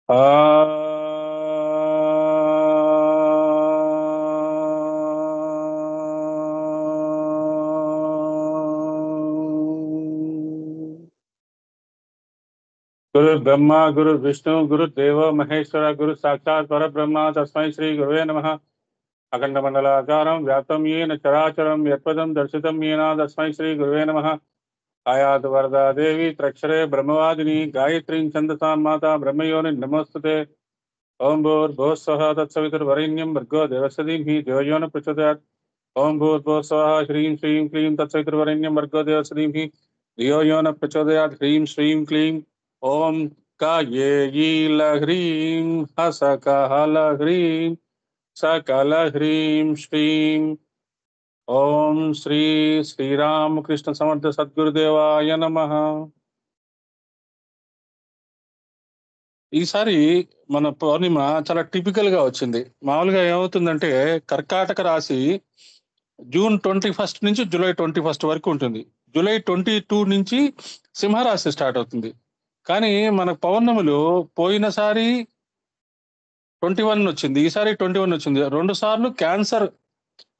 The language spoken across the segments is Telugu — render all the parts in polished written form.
ఆ గురు బ్రహ్మ గురు విష్ణు గురు దేవ మహేశ్వర గురు సాక్షాత్ పరబ్రహ్మ తస్మై శ్రీ గురువే నమః. అఖండ మండలాకారం వ్యాప్తం येन చరాచరం యత్పదం దర్శితం येन తస్మై శ్రీ గురువే నమః. ఆయాత్ వరదా దేవి త్రక్షరే బ్రహ్మవాదిని గాయత్రీం ఛందసాం మాతా బ్రహ్మయోని నమోస్తుతే. ఓం భూర్భువః స్వః తత్సవితుర్వరేణ్యం భర్గో దేవస్య ధీమహి ధియో యో న ప్రచోదయాత్. ఓం భూర్భువః స్వః హ్రీం శ్రీం క్లీం తత్సవితుర్వరేణ్యం భర్గో దేవస్య ధీమహి ధియో యో న ప్రచోదయాత్. హ్రీం శ్రీం క్లీం ఓం కాయేయీల హ్రీం హసకహల హ్రీం సకల హ్రీం శ్రీం. ఓం శ్రీ శ్రీరామకృష్ణ సమర్థ సద్గురుదేవాయ నమః. ఈసారి మన పౌర్ణిమ చాలా టిపికల్ గా వచ్చింది. మామూలుగా ఏమవుతుందంటే కర్కాటక రాశి జూన్ 21 నుంచి జూలై 21 వరకు ఉంటుంది. జూలై 22 నుంచి సింహరాశి స్టార్ట్ అవుతుంది. కానీ మన పౌర్ణములు పోయినసారి 21 వచ్చింది, ఈసారి 21 వచ్చింది. 2 సార్లు క్యాన్సర్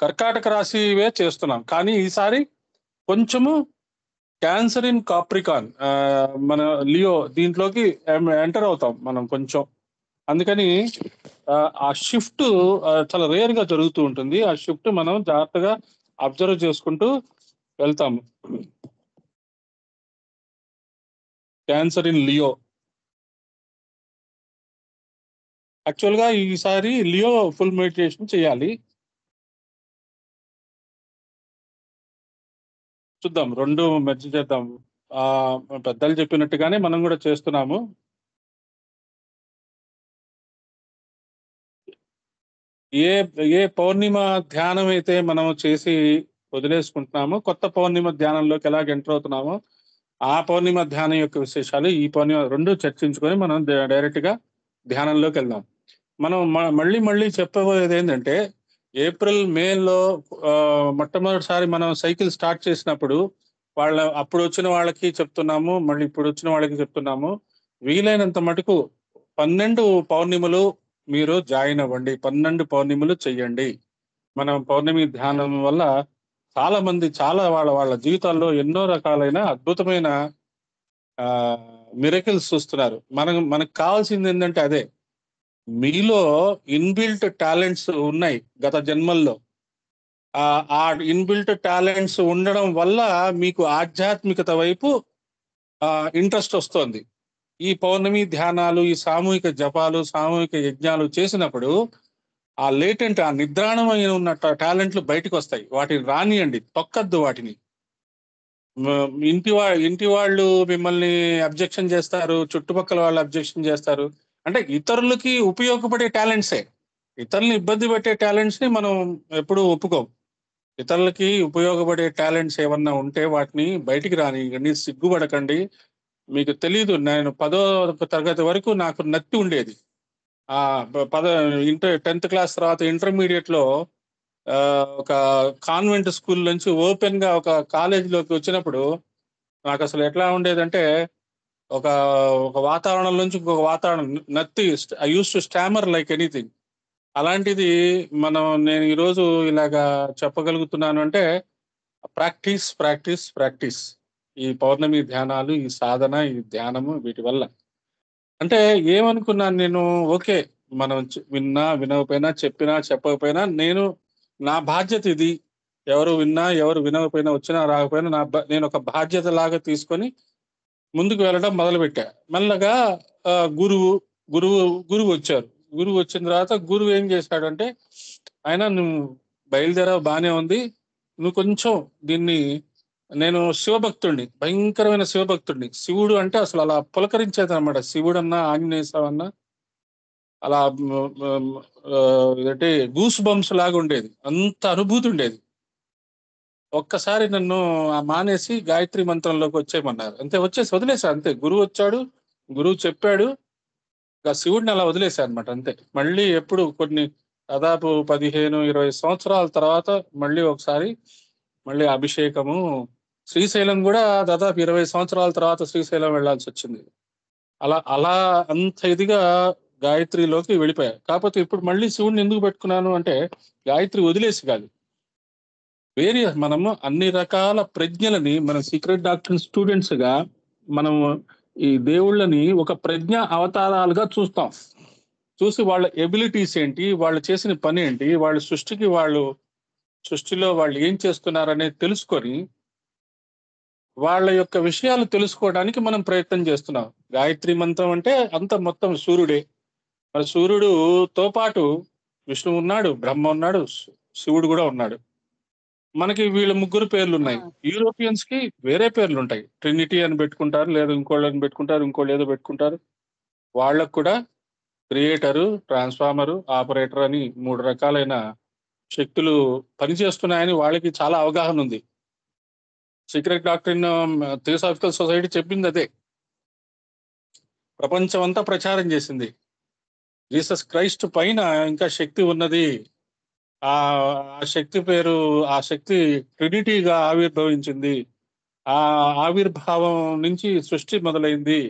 కర్కాటక రాశివే చేస్తున్నాం, కానీ ఈసారి కొంచెము క్యాన్సర్ ఇన్ కాప్రికాన్, మన లియో దీంట్లోకి ఎంటర్ అవుతాం మనం కొంచెం. అందుకని ఆ షిఫ్ట్ చాలా రేర్ గా జరుగుతూ ఉంటుంది. ఆ షిఫ్ట్ మనం జాగ్రత్తగా అబ్జర్వ్ చేసుకుంటూ వెళ్తాము. Cancer in Leo. యాక్చువల్ గా ఈసారి లియో ఫుల్ మెడిటేషన్ చేయాలి. చూద్దాం, రెండు మెర్జ్ చేద్దాం. ఆ పెద్దలు చెప్పినట్టుగానే మనం కూడా చేస్తున్నాము. ఏ ఏ పౌర్ణిమ ధ్యానం అయితే మనం చేసి వదిలేసుకుంటున్నామో, కొత్త పౌర్ణిమ ధ్యానంలోకి ఎలాగ ఎంటర్ అవుతున్నామో, ఆ పౌర్ణిమ ధ్యానం యొక్క విశేషాలు ఈ పౌర్ణిమ రెండు చర్చించుకొని మనం డైరెక్ట్ గా ధ్యానంలోకి వెళ్దాం. మనం మళ్ళీ మళ్ళీ చెప్పబోయేది ఏంటంటే, ఏప్రిల్ మేలో మొట్టమొదటిసారి మనం సైకిల్ స్టార్ట్ చేసినప్పుడు అప్పుడు వచ్చిన వాళ్ళకి చెప్తున్నాము, మళ్ళీ ఇప్పుడు వచ్చిన వాళ్ళకి చెప్తున్నాము. వీలైనంత మటుకు 12 పౌర్ణిమలు మీరు జాయిన్ అవ్వండి, 12 పౌర్ణిమలు చెయ్యండి. మనం పౌర్ణమి ధ్యానం వల్ల చాలా మంది చాలా వాళ్ళ వాళ్ళ జీవితాల్లో ఎన్నో రకాలైన అద్భుతమైన మిరకిల్స్ చూస్తున్నారు. మనకు కావాల్సింది ఏంటంటే అదే, మీలో ఇన్బిల్ట్ టాలెంట్స్ ఉన్నాయి గత జన్మల్లో. ఆ ఇన్బిల్ట్ టాలెంట్స్ ఉండడం వల్ల మీకు ఆధ్యాత్మికత వైపు ఇంట్రెస్ట్ వస్తుంది. ఈ పౌర్ణమి ధ్యానాలు, ఈ సామూహిక జపాలు, సామూహిక యజ్ఞాలు చేసినప్పుడు ఆ లేటెంట్, ఆ నిద్రాణమైన ఉన్న టాలెంట్లు బయటకు వస్తాయి. వాటిని రానియండి, తొక్కద్దు వాటిని. ఇంటి వాళ్ళు మిమ్మల్ని అబ్జెక్షన్ చేస్తారు, చుట్టుపక్కల వాళ్ళు అబ్జెక్షన్ చేస్తారు. అంటే ఇతరులకి ఉపయోగపడే టాలెంట్సే. ఇతరులని ఇబ్బంది పెట్టే టాలెంట్స్ ని మనం ఎప్పుడూ ఒప్పుకోం. ఇతరులకి ఉపయోగపడే టాలెంట్స్ ఏమన్నా ఉంటే వాటిని బయటికి రానియండి, సిగ్గుపడకండి. మీకు తెలీదు, నేను 10వ తరగతి వరకు నాకు నత్తి ఉండేది. ఆ పద 10th క్లాస్ తర్వాత ఇంటర్మీడియట్ లో ఒక కాన్వెంట్ స్కూల్ నుంచి ఓపెన్ గా ఒక కాలేజీలోకి వచ్చినప్పుడు నాకు అసలు ఎట్లా ఉండేదంటే, ఒక ఒక వాతావరణం నుంచి ఇంకొక వాతావరణం, నత్తి. I use to stammer like anything. అలాంటిది నేను ఈరోజు ఇలాగా చెప్పగలుగుతున్నాను అంటే ప్రాక్టీస్ ప్రాక్టీస్ ప్రాక్టీస్. ఈ పౌర్ణమి ధ్యానాలు, ఈ సాధన, ఈ ధ్యానము, వీటి వల్ల. అంటే ఏమనుకున్నాను నేను, ఓకే, మనం విన్నా వినకపోయినా, చెప్పినా చెప్పకపోయినా, నా బాధ్యత ఇది. ఎవరు విన్నా ఎవరు వినకపోయినా, వచ్చినా రాకపోయినా నేను ఒక బాధ్యత లాగా తీసుకొని ముందుకు వెళ్ళడం మొదలుపెట్టా. మెల్లగా ఆ, గురువు గురువు గురువు వచ్చారు. గురువు వచ్చిన తర్వాత గురువు ఏం చేశాడంటే, ఆయన నువ్వు బయలుదేరావు, బానే ఉంది, నువ్వు కొంచెం దీన్ని, నేను శివభక్తుడిని, భయంకరమైన శివభక్తుడిని. శివుడు అంటే అసలు అలా పులకరించేది అనమాట. శివుడు అన్నా, ఆంజనేయ స్వామి అన్నా అలా ఏంటి, గూస్ బంప్స్ లాగా ఉండేది, అంత అనుభూతి ఉండేది. ఒక్కసారి నన్ను మానేసి గాయత్రి మంత్రంలోకి వచ్చేయమన్నారు. అంతే, వచ్చేసి వదిలేసా. అంతే, గురువు వచ్చాడు, గురువు చెప్పాడు, ఇంకా శివుడిని అలా వదిలేసా అనమాట. అంతే. మళ్ళీ ఎప్పుడు దాదాపు 15-20 సంవత్సరాల తర్వాత మళ్ళీ ఒకసారి మళ్ళీ అభిషేకము, శ్రీశైలం కూడా దాదాపు 20 సంవత్సరాల తర్వాత శ్రీశైలం వెళ్ళాల్సి వచ్చింది. అలా అలా అంత ఇదిగా గాయత్రిలోకి వెళ్ళిపోయా. కాకపోతే ఇప్పుడు మళ్ళీ శివుడిని ఎందుకు పెట్టుకున్నాను అంటే, గాయత్రి వదిలేసి కాదు. మనము అన్ని రకాల ప్రజ్ఞలని మన సీక్రెట్ డాక్టర్ స్టూడెంట్స్ గా మనం ఈ దేవుళ్ళని ఒక ప్రజ్ఞ అవతారాలుగా చూస్తాం. చూసి వాళ్ళ ఎబిలిటీస్ ఏంటి, వాళ్ళు చేసిన పని ఏంటి, వాళ్ళ సృష్టిలో వాళ్ళు ఏం చేస్తున్నారనేది తెలుసుకొని వాళ్ళ యొక్క విషయాలు తెలుసుకోవడానికి మనం ప్రయత్నం చేస్తున్నాం. గాయత్రి మంత్రం అంటే అంత మొత్తం సూర్యుడే. మరి సూర్యుడుతో పాటు విష్ణువు ఉన్నాడు, బ్రహ్మ ఉన్నాడు, శివుడు కూడా ఉన్నాడు. మనకి వీళ్ళ ముగ్గురు పేర్లు ఆ, ఉన్నాయి. యూరోపియన్స్ కి వేరే పేర్లు ఉంటాయి. ట్రినిటీ అని పెట్టుకుంటారు, లేదా ఇంకోళ్ళని పెట్టుకుంటారు, ఇంకోళ్ళు ఏదో పెట్టుకుంటారు. వాళ్ళకు కూడా క్రియేటరు, ట్రాన్స్ఫార్మరు, ఆపరేటర్ అని 3 రకాలైన శక్తులు పనిచేస్తున్నాయని వాళ్ళకి చాలా అవగాహన ఉంది. సీక్రెట్ డాక్టరీన్ థియోసాఫికల్ సొసైటీ చెప్పింది అదే. ప్రపంచం అంతా ప్రచారం చేసింది. జీసస్ క్రైస్ట్ పైన ఇంకా శక్తి ఉన్నది. ఆ ఆ శక్తి పేరు, ఆ శక్తి ట్రినిటీగా ఆవిర్భవించింది. ఆ ఆవిర్భావం నుంచి సృష్టి మొదలైంది.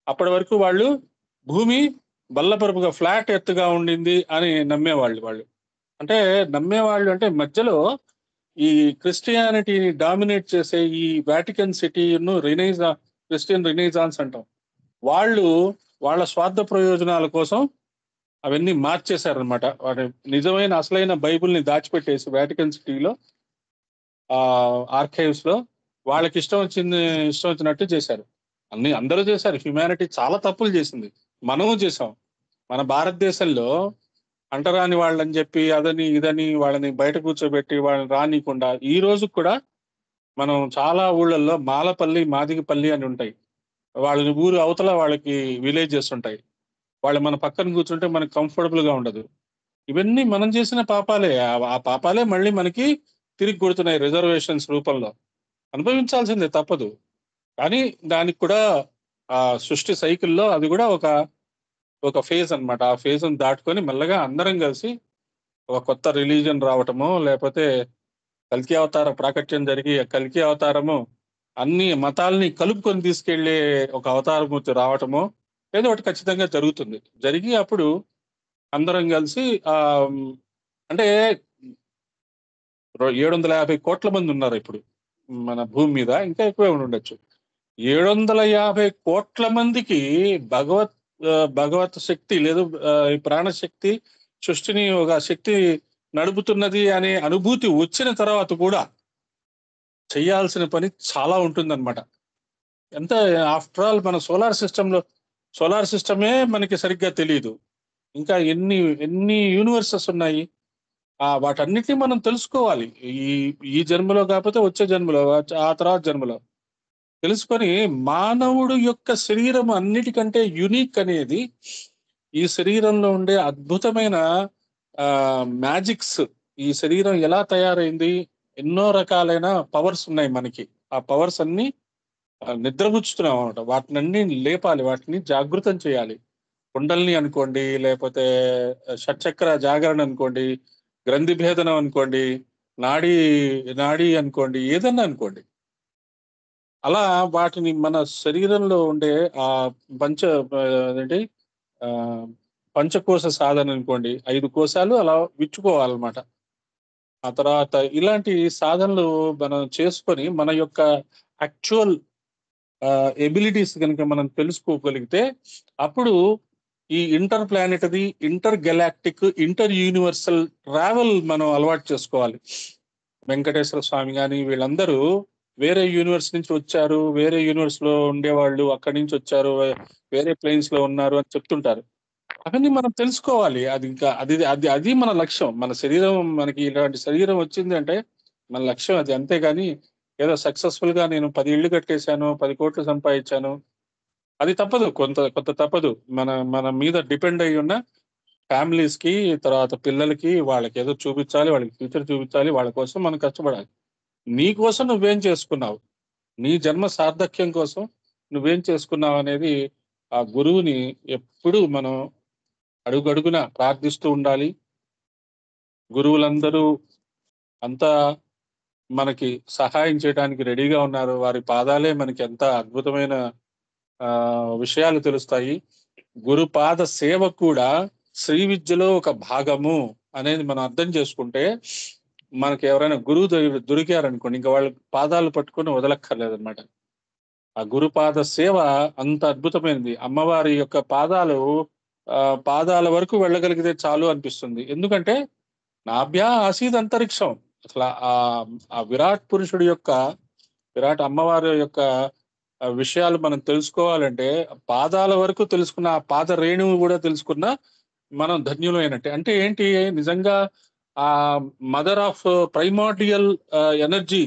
అప్పటి వరకు వాళ్ళు భూమి బల్లపరుపుగా ఫ్లాట్ ఎత్తుగా ఉండింది అని నమ్మేవాళ్ళు. అంటే నమ్మేవాళ్ళు అంటే మధ్యలో ఈ క్రిస్టియానిటీని డామినేట్ చేసే ఈ వాటికన్ సిటీను క్రిస్టియన్ రినైజాన్స్ అంటాం. వాళ్ళు వాళ్ళ స్వార్థ ప్రయోజనాల కోసం అవన్నీ మార్చేశారనమాట. వాటి నిజమైన అసలైన బైబిల్ని దాచిపెట్టేసి వాటికన్ సిటీలో ఆ ఆర్కైవ్స్ లో వాళ్ళకి ఇష్టం వచ్చినట్టు చేశారు. అందరూ చేశారు. హ్యుమానిటీ చాలా తప్పులు చేసింది. మనము చేసాం. మన భారతదేశంలో అంటరాని వాళ్ళని చెప్పి అదని ఇదని వాళ్ళని బయట కూర్చోబెట్టి వాళ్ళని రానియకుండా ఈ రోజు కూడా మనం చాలా ఊళ్ళల్లో మాలపల్లి, మాదిగపల్లి అని ఉంటాయి. వాళ్ళని ఊరు అవతల వాళ్ళకి విలేజెస్ ఉంటాయి. వాళ్ళు మన పక్కన కూర్చుంటే మనకు కంఫర్టబుల్ గా ఉండదు. ఇవన్నీ మనం చేసిన పాపాలే. ఆ పాపాలే మళ్ళీ మనకి తిరిగి కొడుతున్నాయి రిజర్వేషన్స్ రూపంలో. అనుభవించాల్సిందే, తప్పదు. కానీ దానికి కూడా ఆ సృష్టి సైకిల్లో అది కూడా ఒక ఒక ఫేజ్ అన్నమాట. ఆ ఫేజ్ దాటుకొని మెల్లగా అందరం కలిసి ఒక కొత్త రిలీజన్ రావటము, లేకపోతే కల్కి అవతార ప్రాకట్యం జరిగి కల్కి అవతారము అన్ని మతాల్ని కలుపుకొని తీసుకెళ్లే ఒక అవతారమూర్తి రావటము ఏదో ఒకటి ఖచ్చితంగా జరుగుతుంది. జరిగి అప్పుడు అందరం కలిసి ఆ అంటే 750 కోట్ల మంది ఉన్నారు ఇప్పుడు మన భూమి మీద. ఇంకా ఎక్కువే ఉండి ఉండొచ్చు. 750 కోట్ల మందికి భగవత్ భగవత్ శక్తి లేదు, ఈ ప్రాణశక్తి సృష్టిని ఒక శక్తి నడుపుతున్నది అనే అనుభూతి వచ్చిన తర్వాత కూడా చేయాల్సిన పని చాలా ఉంటుందన్నమాట. ఎంత ఆఫ్టర్ ఆల్ మన సోలార్ సిస్టమే మనకి సరిగ్గా తెలియదు. ఇంకా ఎన్ని ఎన్ని యూనివర్సెస్ ఉన్నాయి. వాటన్నిటిని మనం తెలుసుకోవాలి. ఈ ఈ జన్మలో కాకపోతే వచ్చే జన్మలో, ఆ తర్వాత జన్మలో తెలుసుకొని మానవుడు యొక్క శరీరం అన్నిటికంటే యునిక్ అనేది ఈ శరీరంలో ఉండే అద్భుతమైన మ్యాజిక్స్. ఈ శరీరం ఎలా తయారైంది, ఎన్నో రకాలైన పవర్స్ ఉన్నాయి మనకి. ఆ పవర్స్ అన్ని నిద్రపుచ్చుతున్నాం అనమాట. వాటినన్ని లేపాలి, వాటిని జాగృతం చేయాలి. కుండల్ని అనుకోండి, లేకపోతే షట్చక్ర జాగరణ అనుకోండి, గ్రంథి భేదనం అనుకోండి, నాడీ నాడీ అనుకోండి, ఏదన్నా అనుకోండి. అలా వాటిని మన శరీరంలో ఉండే ఆ పంచ అదేంటి ఆ పంచకోశ సాధన అనుకోండి, 5 కోశాలు అలా విచ్చుకోవాలన్నమాట. ఆ తర్వాత ఇలాంటి సాధనలు మనం చేసుకొని మన యొక్క యాక్చువల్ ఎబిలిటీస్ కనుక మనం తెలుసుకోగలిగితే అప్పుడు ఈ inter planetary, inter galactic, inter universal travel మనం అలవాటు చేసుకోవాలి. వెంకటేశ్వర స్వామి కానీ వీళ్ళందరూ వేరే యూనివర్స్ నుంచి వచ్చారు, వేరే యూనివర్స్ లో ఉండేవాళ్ళు అక్కడి నుంచి వచ్చారు, వేరే ప్లేన్స్ లో ఉన్నారు అని చెప్తుంటారు. అవన్నీ మనం తెలుసుకోవాలి. అది ఇంకా అది అది అది మన లక్ష్యం. మన శరీరం, మనకి ఇలాంటి శరీరం వచ్చింది అంటే మన లక్ష్యం అది. అంతేగాని ఏదో సక్సెస్ఫుల్ గా నేను 10 ఇళ్ళు కట్టేశాను, 10 కోట్లు సంపాదించాను, అది తప్పదు. కొంత కొంత తప్పదు. మన మన మీద డిపెండ్ అయి ఉన్న ఫ్యామిలీస్ కి, తర్వాత పిల్లలకి, వాళ్ళకి ఏదో చూపించాలి, వాళ్ళకి ఫ్యూచర్ చూపించాలి, వాళ్ళ కోసం మనం కష్టపడాలి. నీ కోసం నువ్వేం చేసుకున్నావు, నీ జన్మ సార్థక్యం కోసం నువ్వేం చేసుకున్నావు అనేది ఆ గురువుని ఎప్పుడు మనం అడుగడుగున ప్రార్థిస్తూ ఉండాలి. గురువులందరూ అంతా మనకి సహాయం చేయడానికి రెడీగా ఉన్నారు. వారి పాదాలే మనకి ఎంత అద్భుతమైన విషయాలు తెలుస్తాయి. గురుపాద సేవ కూడా శ్రీ విద్యలో ఒక భాగము అనేది మనం అర్థం చేసుకుంటే, మనకి ఎవరైనా గురువు దొరికారనుకోండి, ఇంకా వాళ్ళ పాదాలు పట్టుకొని వదలక్కర్లేదు అనమాట. ఆ గురుపాద సేవ అంత అద్భుతమైనది. అమ్మవారి యొక్క పాదాల వరకు వెళ్ళగలిగితే చాలు అనిపిస్తుంది. ఎందుకంటే నాభ్యా ఆసీద్ అంతరిక్షం. అసలు ఆ విరాట్ పురుషుడి యొక్క, విరాట్ అమ్మవారి యొక్క విషయాలు మనం తెలుసుకోవాలంటే పాదాల వరకు తెలుసుకున్న, ఆ పాద రేణువు కూడా తెలుసుకున్న మనం ధన్యులమైనట్టే. అంటే ఏంటి, నిజంగా ఆ మదర్ ఆఫ్ ప్రైమార్డియల్ ఎనర్జీ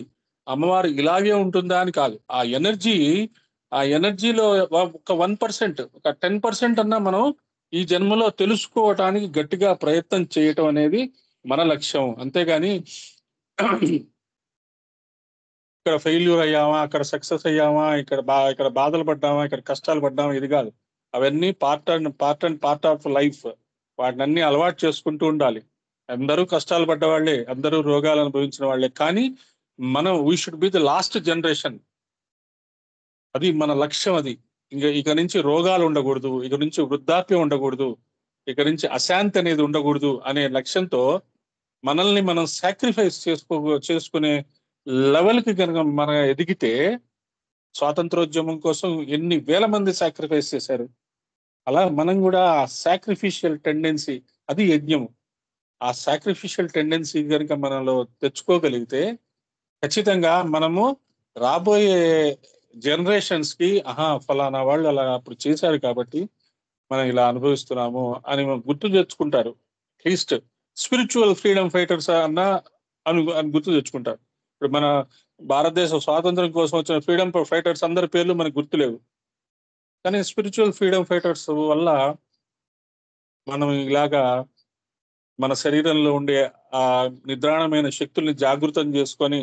అమ్మవారు ఇలాగే ఉంటుందా అని కాదు. ఆ ఎనర్జీలో ఒక 1%, ఒక 10% అన్నా మనం ఈ జన్మలో తెలుసుకోవటానికి గట్టిగా ప్రయత్నం చేయటం అనేది మన లక్ష్యం. అంతేగాని ఇక్కడ ఫెయిల్యూర్ అయ్యామా, అక్కడ సక్సెస్ అయ్యామా, ఇక్కడ బాధలు పడ్డామా, ఇక్కడ కష్టాలు పడ్డామా, ఇది కాదు. అవన్నీ పార్ట్ ఆఫ్ లైఫ్. వాటిని అన్ని అలవాటు చేసుకుంటూ ఉండాలి. అందరూ కష్టాలు పడ్డ వాళ్ళే, అందరూ రోగాలు అనుభవించిన వాళ్ళే. కానీ మనం we should be the last generation. అది మన లక్ష్యం. అది ఇక నుంచి రోగాలు ఉండకూడదు, ఇక నుంచి వృద్ధాప్యం ఉండకూడదు, ఇక నుంచి అశాంతి అనేది ఉండకూడదు అనే లక్ష్యంతో మనల్ని మనం సాక్రిఫైస్ చేసుకునే లెవెల్కి కనుక మనం ఎదిగితే, స్వాతంత్రోద్యమం కోసం ఎన్ని వేల మంది సాక్రిఫైస్ చేశారు. అలా మనం కూడా ఆ సాక్రిఫిషియల్ టెండెన్సీ, అది యజ్ఞము. ఆ సాక్రిఫిషియల్ టెండెన్సీ కనుక మనలో తెచ్చుకోగలిగితే ఖచ్చితంగా మనము రాబోయే జనరేషన్స్ కి, ఫలానా వాళ్ళు అలా అప్పుడు చేశారు కాబట్టి మనం ఇలా అనుభవిస్తున్నాము అని మనం గుర్తు తెచ్చుకుంటారు. అట్లీస్ట్ స్పిరిచువల్ ఫ్రీడమ్ ఫైటర్స్ అని గుర్తు తెచ్చుకుంటారు. ఇప్పుడు మన భారతదేశ స్వాతంత్రం కోసం వచ్చిన ఫ్రీడమ్ ఫైటర్స్ అందరి పేర్లు మనకు గుర్తులేవు. కానీ స్పిరిచువల్ ఫ్రీడమ్ ఫైటర్స్ వల్ల మనం ఇలాగా మన శరీరంలో ఉండే ఆ నిద్రాణమైన శక్తుల్ని జాగృతం చేసుకొని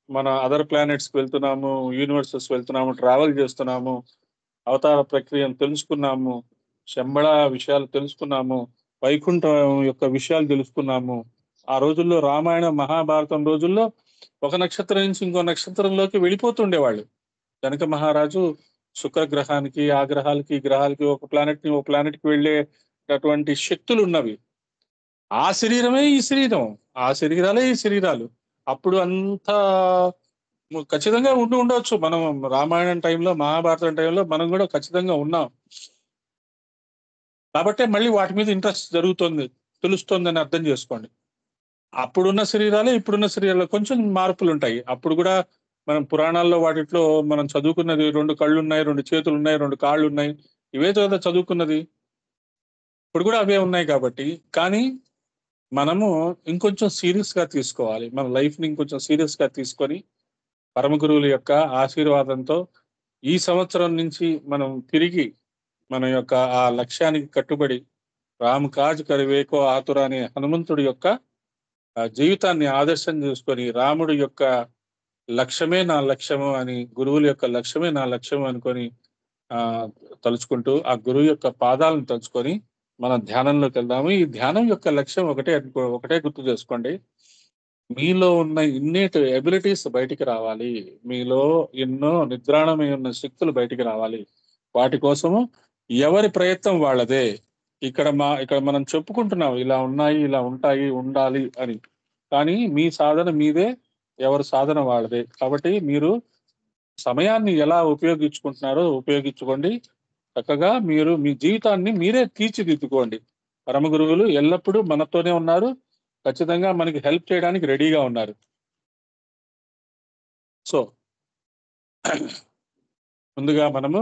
మన అదర్ ప్లానెట్స్కి వెళ్తున్నాము, యూనివర్సెస్ వెళ్తున్నాము, ట్రావెల్ చేస్తున్నాము, అవతార ప్రక్రియను తెలుసుకున్నాము, శంబళ విషయాలు తెలుసుకున్నాము, వైకుంఠం యొక్క విషయాలు తెలుసుకున్నాము. ఆ రోజుల్లో రామాయణ మహాభారతం రోజుల్లో ఒక నక్షత్రం నుంచి ఇంకో నక్షత్రంలోకి వెళ్ళిపోతుండేవాళ్ళు. జనక మహారాజు శుక్రగ్రహానికి, ఆ గ్రహాలకి, ఈ గ్రహాలకి, ఒక ప్లానెట్ కి వెళ్ళేటటువంటి శక్తులు ఉన్నవి. ఆ శరీరమే ఈ శరీరం, ఆ శరీరాలే ఈ శరీరాలు. అప్పుడు అంత ఖచ్చితంగా ఉండవచ్చు. మనం రామాయణం టైంలో, మహాభారతం టైంలో మనం కూడా ఖచ్చితంగా ఉన్నాం. కాబట్టే మళ్ళీ వాటి మీద ఇంట్రెస్ట్ తెలుస్తోందని అర్థం చేసుకోండి. అప్పుడున్న శరీరాలే ఇప్పుడున్న శరీరాలు, కొంచెం మార్పులు ఉంటాయి. అప్పుడు కూడా మనం పురాణాల్లో వాటిట్లో మనం చదువుకున్నది 2 కళ్ళు ఉన్నాయి, 2 చేతులు ఉన్నాయి, 2 కాళ్ళు ఉన్నాయి, ఇవే కదా చదువుకున్నది. ఇప్పుడు కూడా అవే ఉన్నాయి కాబట్టి. కానీ మనము ఇంకొంచెం సీరియస్ గా తీసుకోవాలి. మన లైఫ్ ని ఇంకొంచెం సీరియస్ గా తీసుకొని పరమ గురువుల యొక్క ఆశీర్వాదంతో ఈ సంవత్సరం నుంచి మనం తిరిగి మన యొక్క ఆ లక్ష్యానికి కట్టుబడి, రామ్ కాజ్ కరివేకో ఆతుర అనే హనుమంతుడి యొక్క జీవితాన్ని ఆదర్శం చేసుకొని, రాముడి యొక్క లక్ష్యమే నా లక్ష్యము అని, గురువుల యొక్క లక్ష్యమే నా లక్ష్యం అనుకొని ఆ తలుచుకుంటూ, ఆ గురువు యొక్క పాదాలను తలుచుకొని మనం ధ్యానంలోకి వెళ్దాము. ఈ ధ్యానం యొక్క లక్ష్యం ఒకటే గుర్తు చేసుకోండి. మీలో ఉన్న ఇన్నేట్ ఎబిలిటీస్ బయటికి రావాలి. మీలో ఎన్నో నిద్రాణమై ఉన్న శక్తులు బయటికి రావాలి. వాటి కోసము ఎవరి ప్రయత్నం వాళ్ళదే. ఇక్కడ మనం చెప్పుకుంటున్నాం ఇలా ఉన్నాయి, ఇలా ఉంటాయి, ఉండాలి అని. కానీ మీ సాధన మీదే, ఎవరి సాధన వాళ్ళదే. కాబట్టి మీరు సమయాన్ని ఎలా ఉపయోగించుకుంటున్నారో ఉపయోగించుకోండి. చక్కగా మీరు మీ జీవితాన్ని మీరే తీర్చిదిద్దుకోండి. పరమ గురువులు ఎల్లప్పుడూ మనతోనే ఉన్నారు. ఖచ్చితంగా మనకి హెల్ప్ చేయడానికి రెడీగా ఉన్నారు. సో ముందుగా మనము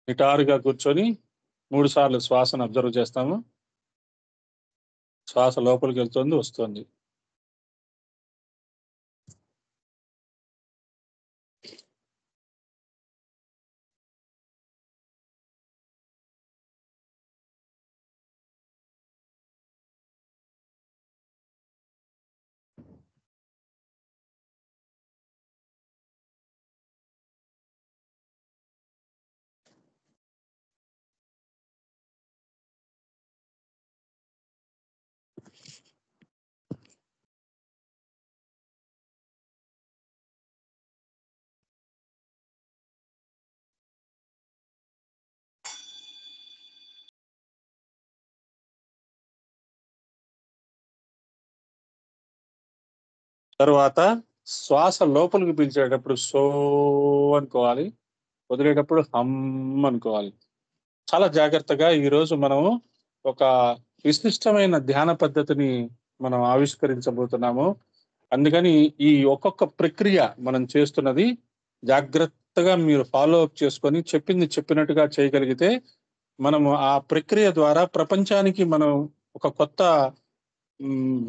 నిటారుగా కూర్చొని 3 సార్లు శ్వాసను అబ్జర్వ్ చేస్తాము. శ్వాస లోపలికి వెళ్తుంది, వస్తుంది. తర్వాత శ్వాస లోపలికి పీల్చేటప్పుడు సో అనుకోవాలి, వదిలేటప్పుడు హమ్ అనుకోవాలి. చాలా జాగ్రత్తగా ఈరోజు మనం ఒక విశిష్టమైన ధ్యాన పద్ధతిని మనం ఆవిష్కరించబోతున్నాము. అందుకని ఈ ఒక్కొక్క ప్రక్రియ మనం చేస్తున్నది జాగ్రత్తగా మీరు ఫాలో అప్ చేసుకొని చెప్పింది చెప్పినట్టుగా చేయగలిగితే మనము ఆ ప్రక్రియ ద్వారా ప్రపంచానికి మనం ఒక కొత్త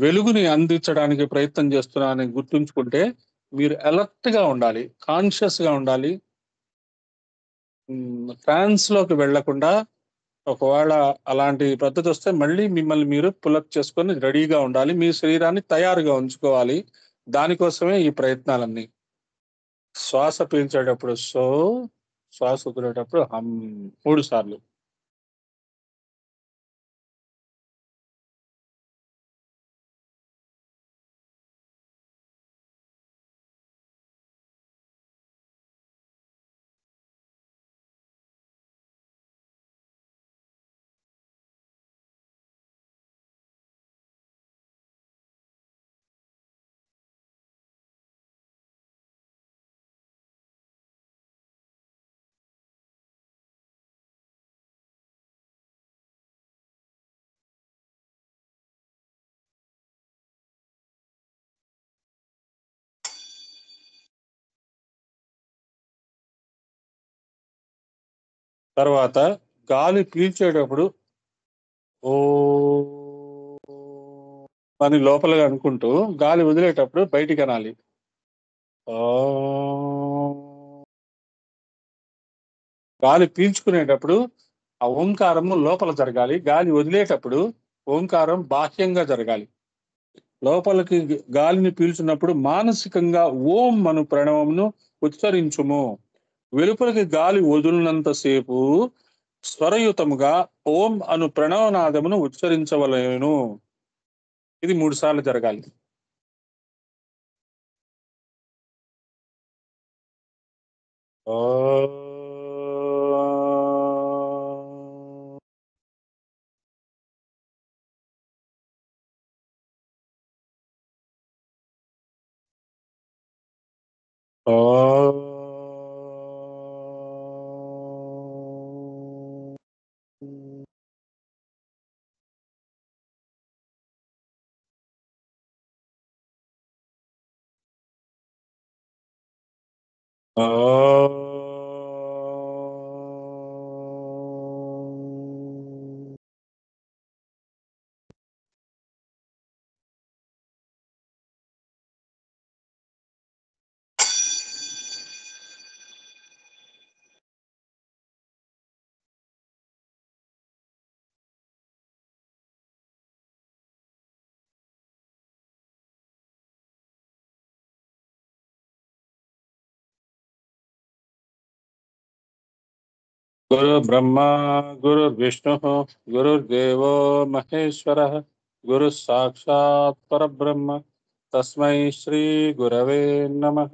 వెలుగుని అందించడానికి ప్రయత్నం చేస్తున్నానని గుర్తుంచుకుంటే మీరు అలర్ట్ గా ఉండాలి, కాన్షియస్ గా ఉండాలి. ట్రాన్స్ లోకి వెళ్లకుండా, ఒకవేళ అలాంటి పద్ధతి వస్తే మళ్ళీ మిమ్మల్ని మీరు పులప్ చేసుకొని రెడీగా ఉండాలి, మీ శరీరాన్ని తయారుగా ఉంచుకోవాలి. దానికోసమే ఈ ప్రయత్నాలన్నీ. శ్వాస పీల్చేటప్పుడు సో, శ్వాస వదిలేటప్పుడు హమ్ 3 సార్లు. తర్వాత గాలి పీల్చేటప్పుడు ఓ అని లోపలగా అనుకుంటూ, గాలి వదిలేటప్పుడు బయటికి అనాలి ఓ. గాలి పీల్చుకునేటప్పుడు ఆ ఓంకారము లోపల జరగాలి, గాలి వదిలేటప్పుడు ఓంకారం బాహ్యంగా జరగాలి. లోపలికి గాలిని పీల్చున్నప్పుడు మానసికంగా ఓం అను ప్రణవమును ఉచ్చరించుము. వెలుపలికి గాలి వదులునంతసేపు స్వరయుతముగా ఓం అను ప్రణవనాదమును ఉచ్చరించవలెను. ఇది 3 సార్లు జరగాలి. ఓ. ఓ. ఓ. గురు బ్రహ్మ గురు విష్ణు గురుర్దేవో మహేశ్వర గురు సాక్షాత్ పరబ్రహ్మ తస్మై శ్రీ గురవే నమః.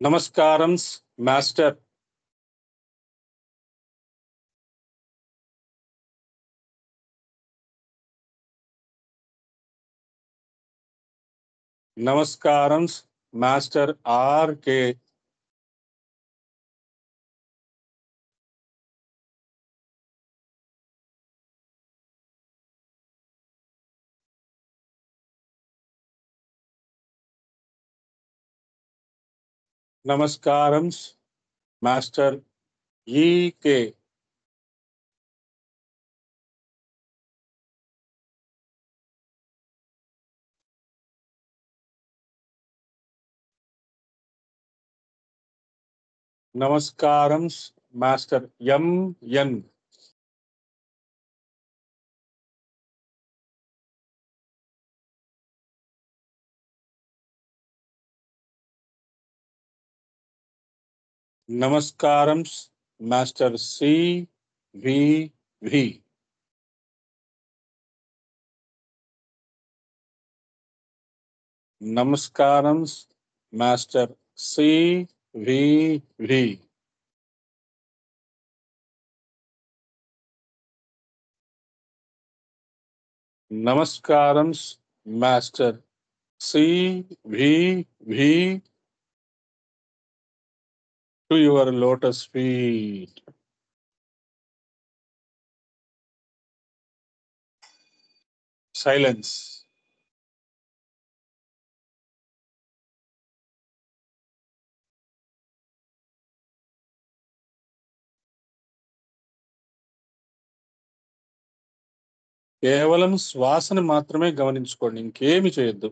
నమస్కారం మాస్టర్. నమస్కారం మాస్టర్ ఆర్కే. నమస్కారం మాస్టర్ ఈకే. నమస్కారం మాస్టర్ ఎంఎన్. నమస్కారం మాస్టర్ వి. నమస్కారం మాస్టర్ వి. నమస్కారం master V. To your lotus feet. Silence. కేవలం శ్వాసని మాత్రమే గమనించుకోండి, ఇంకేమి చేయొద్దు.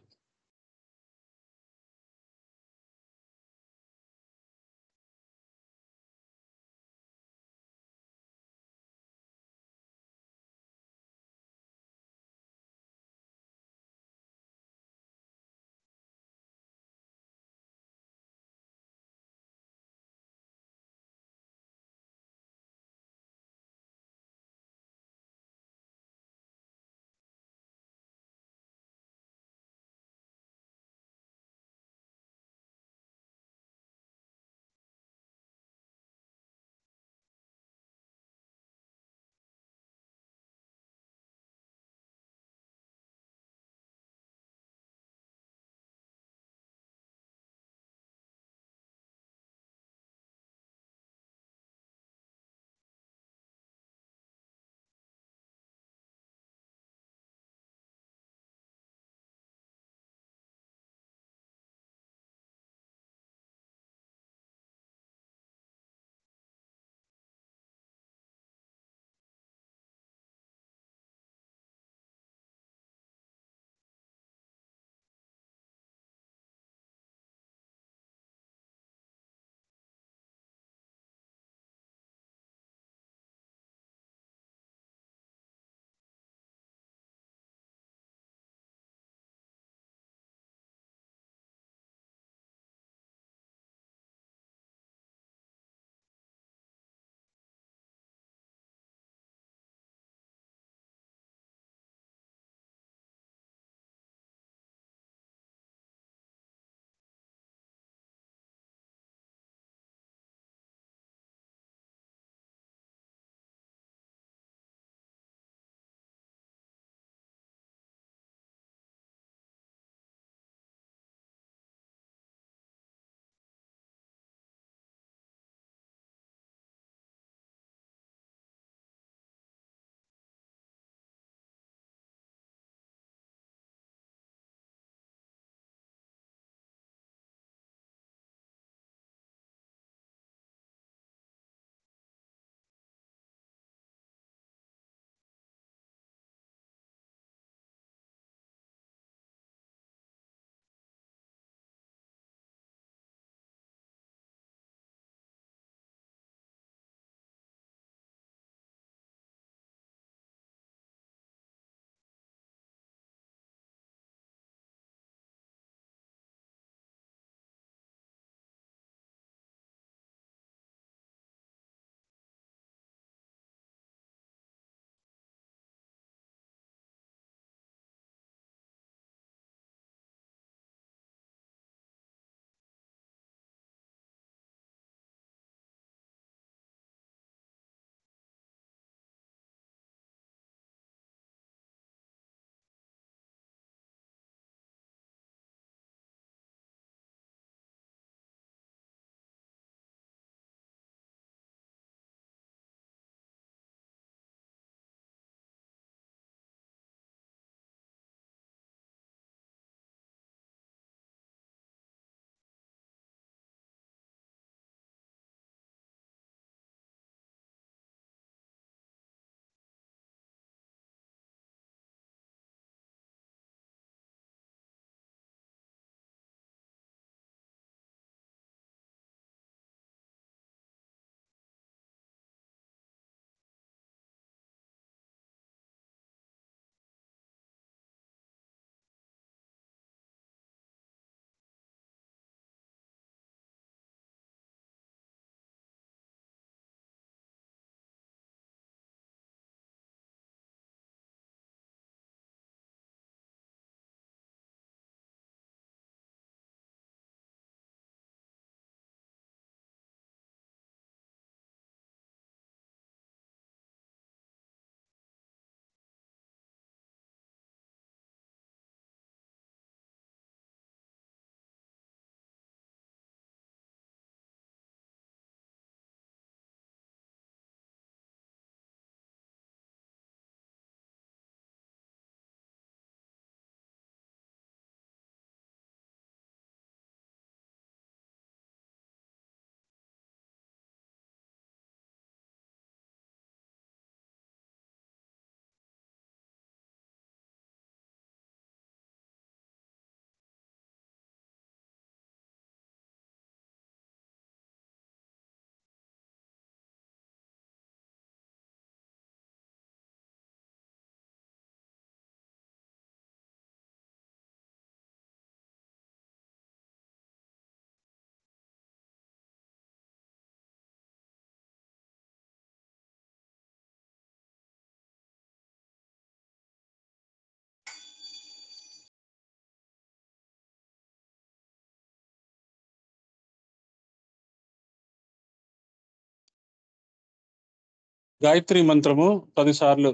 గాయత్రి మంత్రము 10 సార్లు.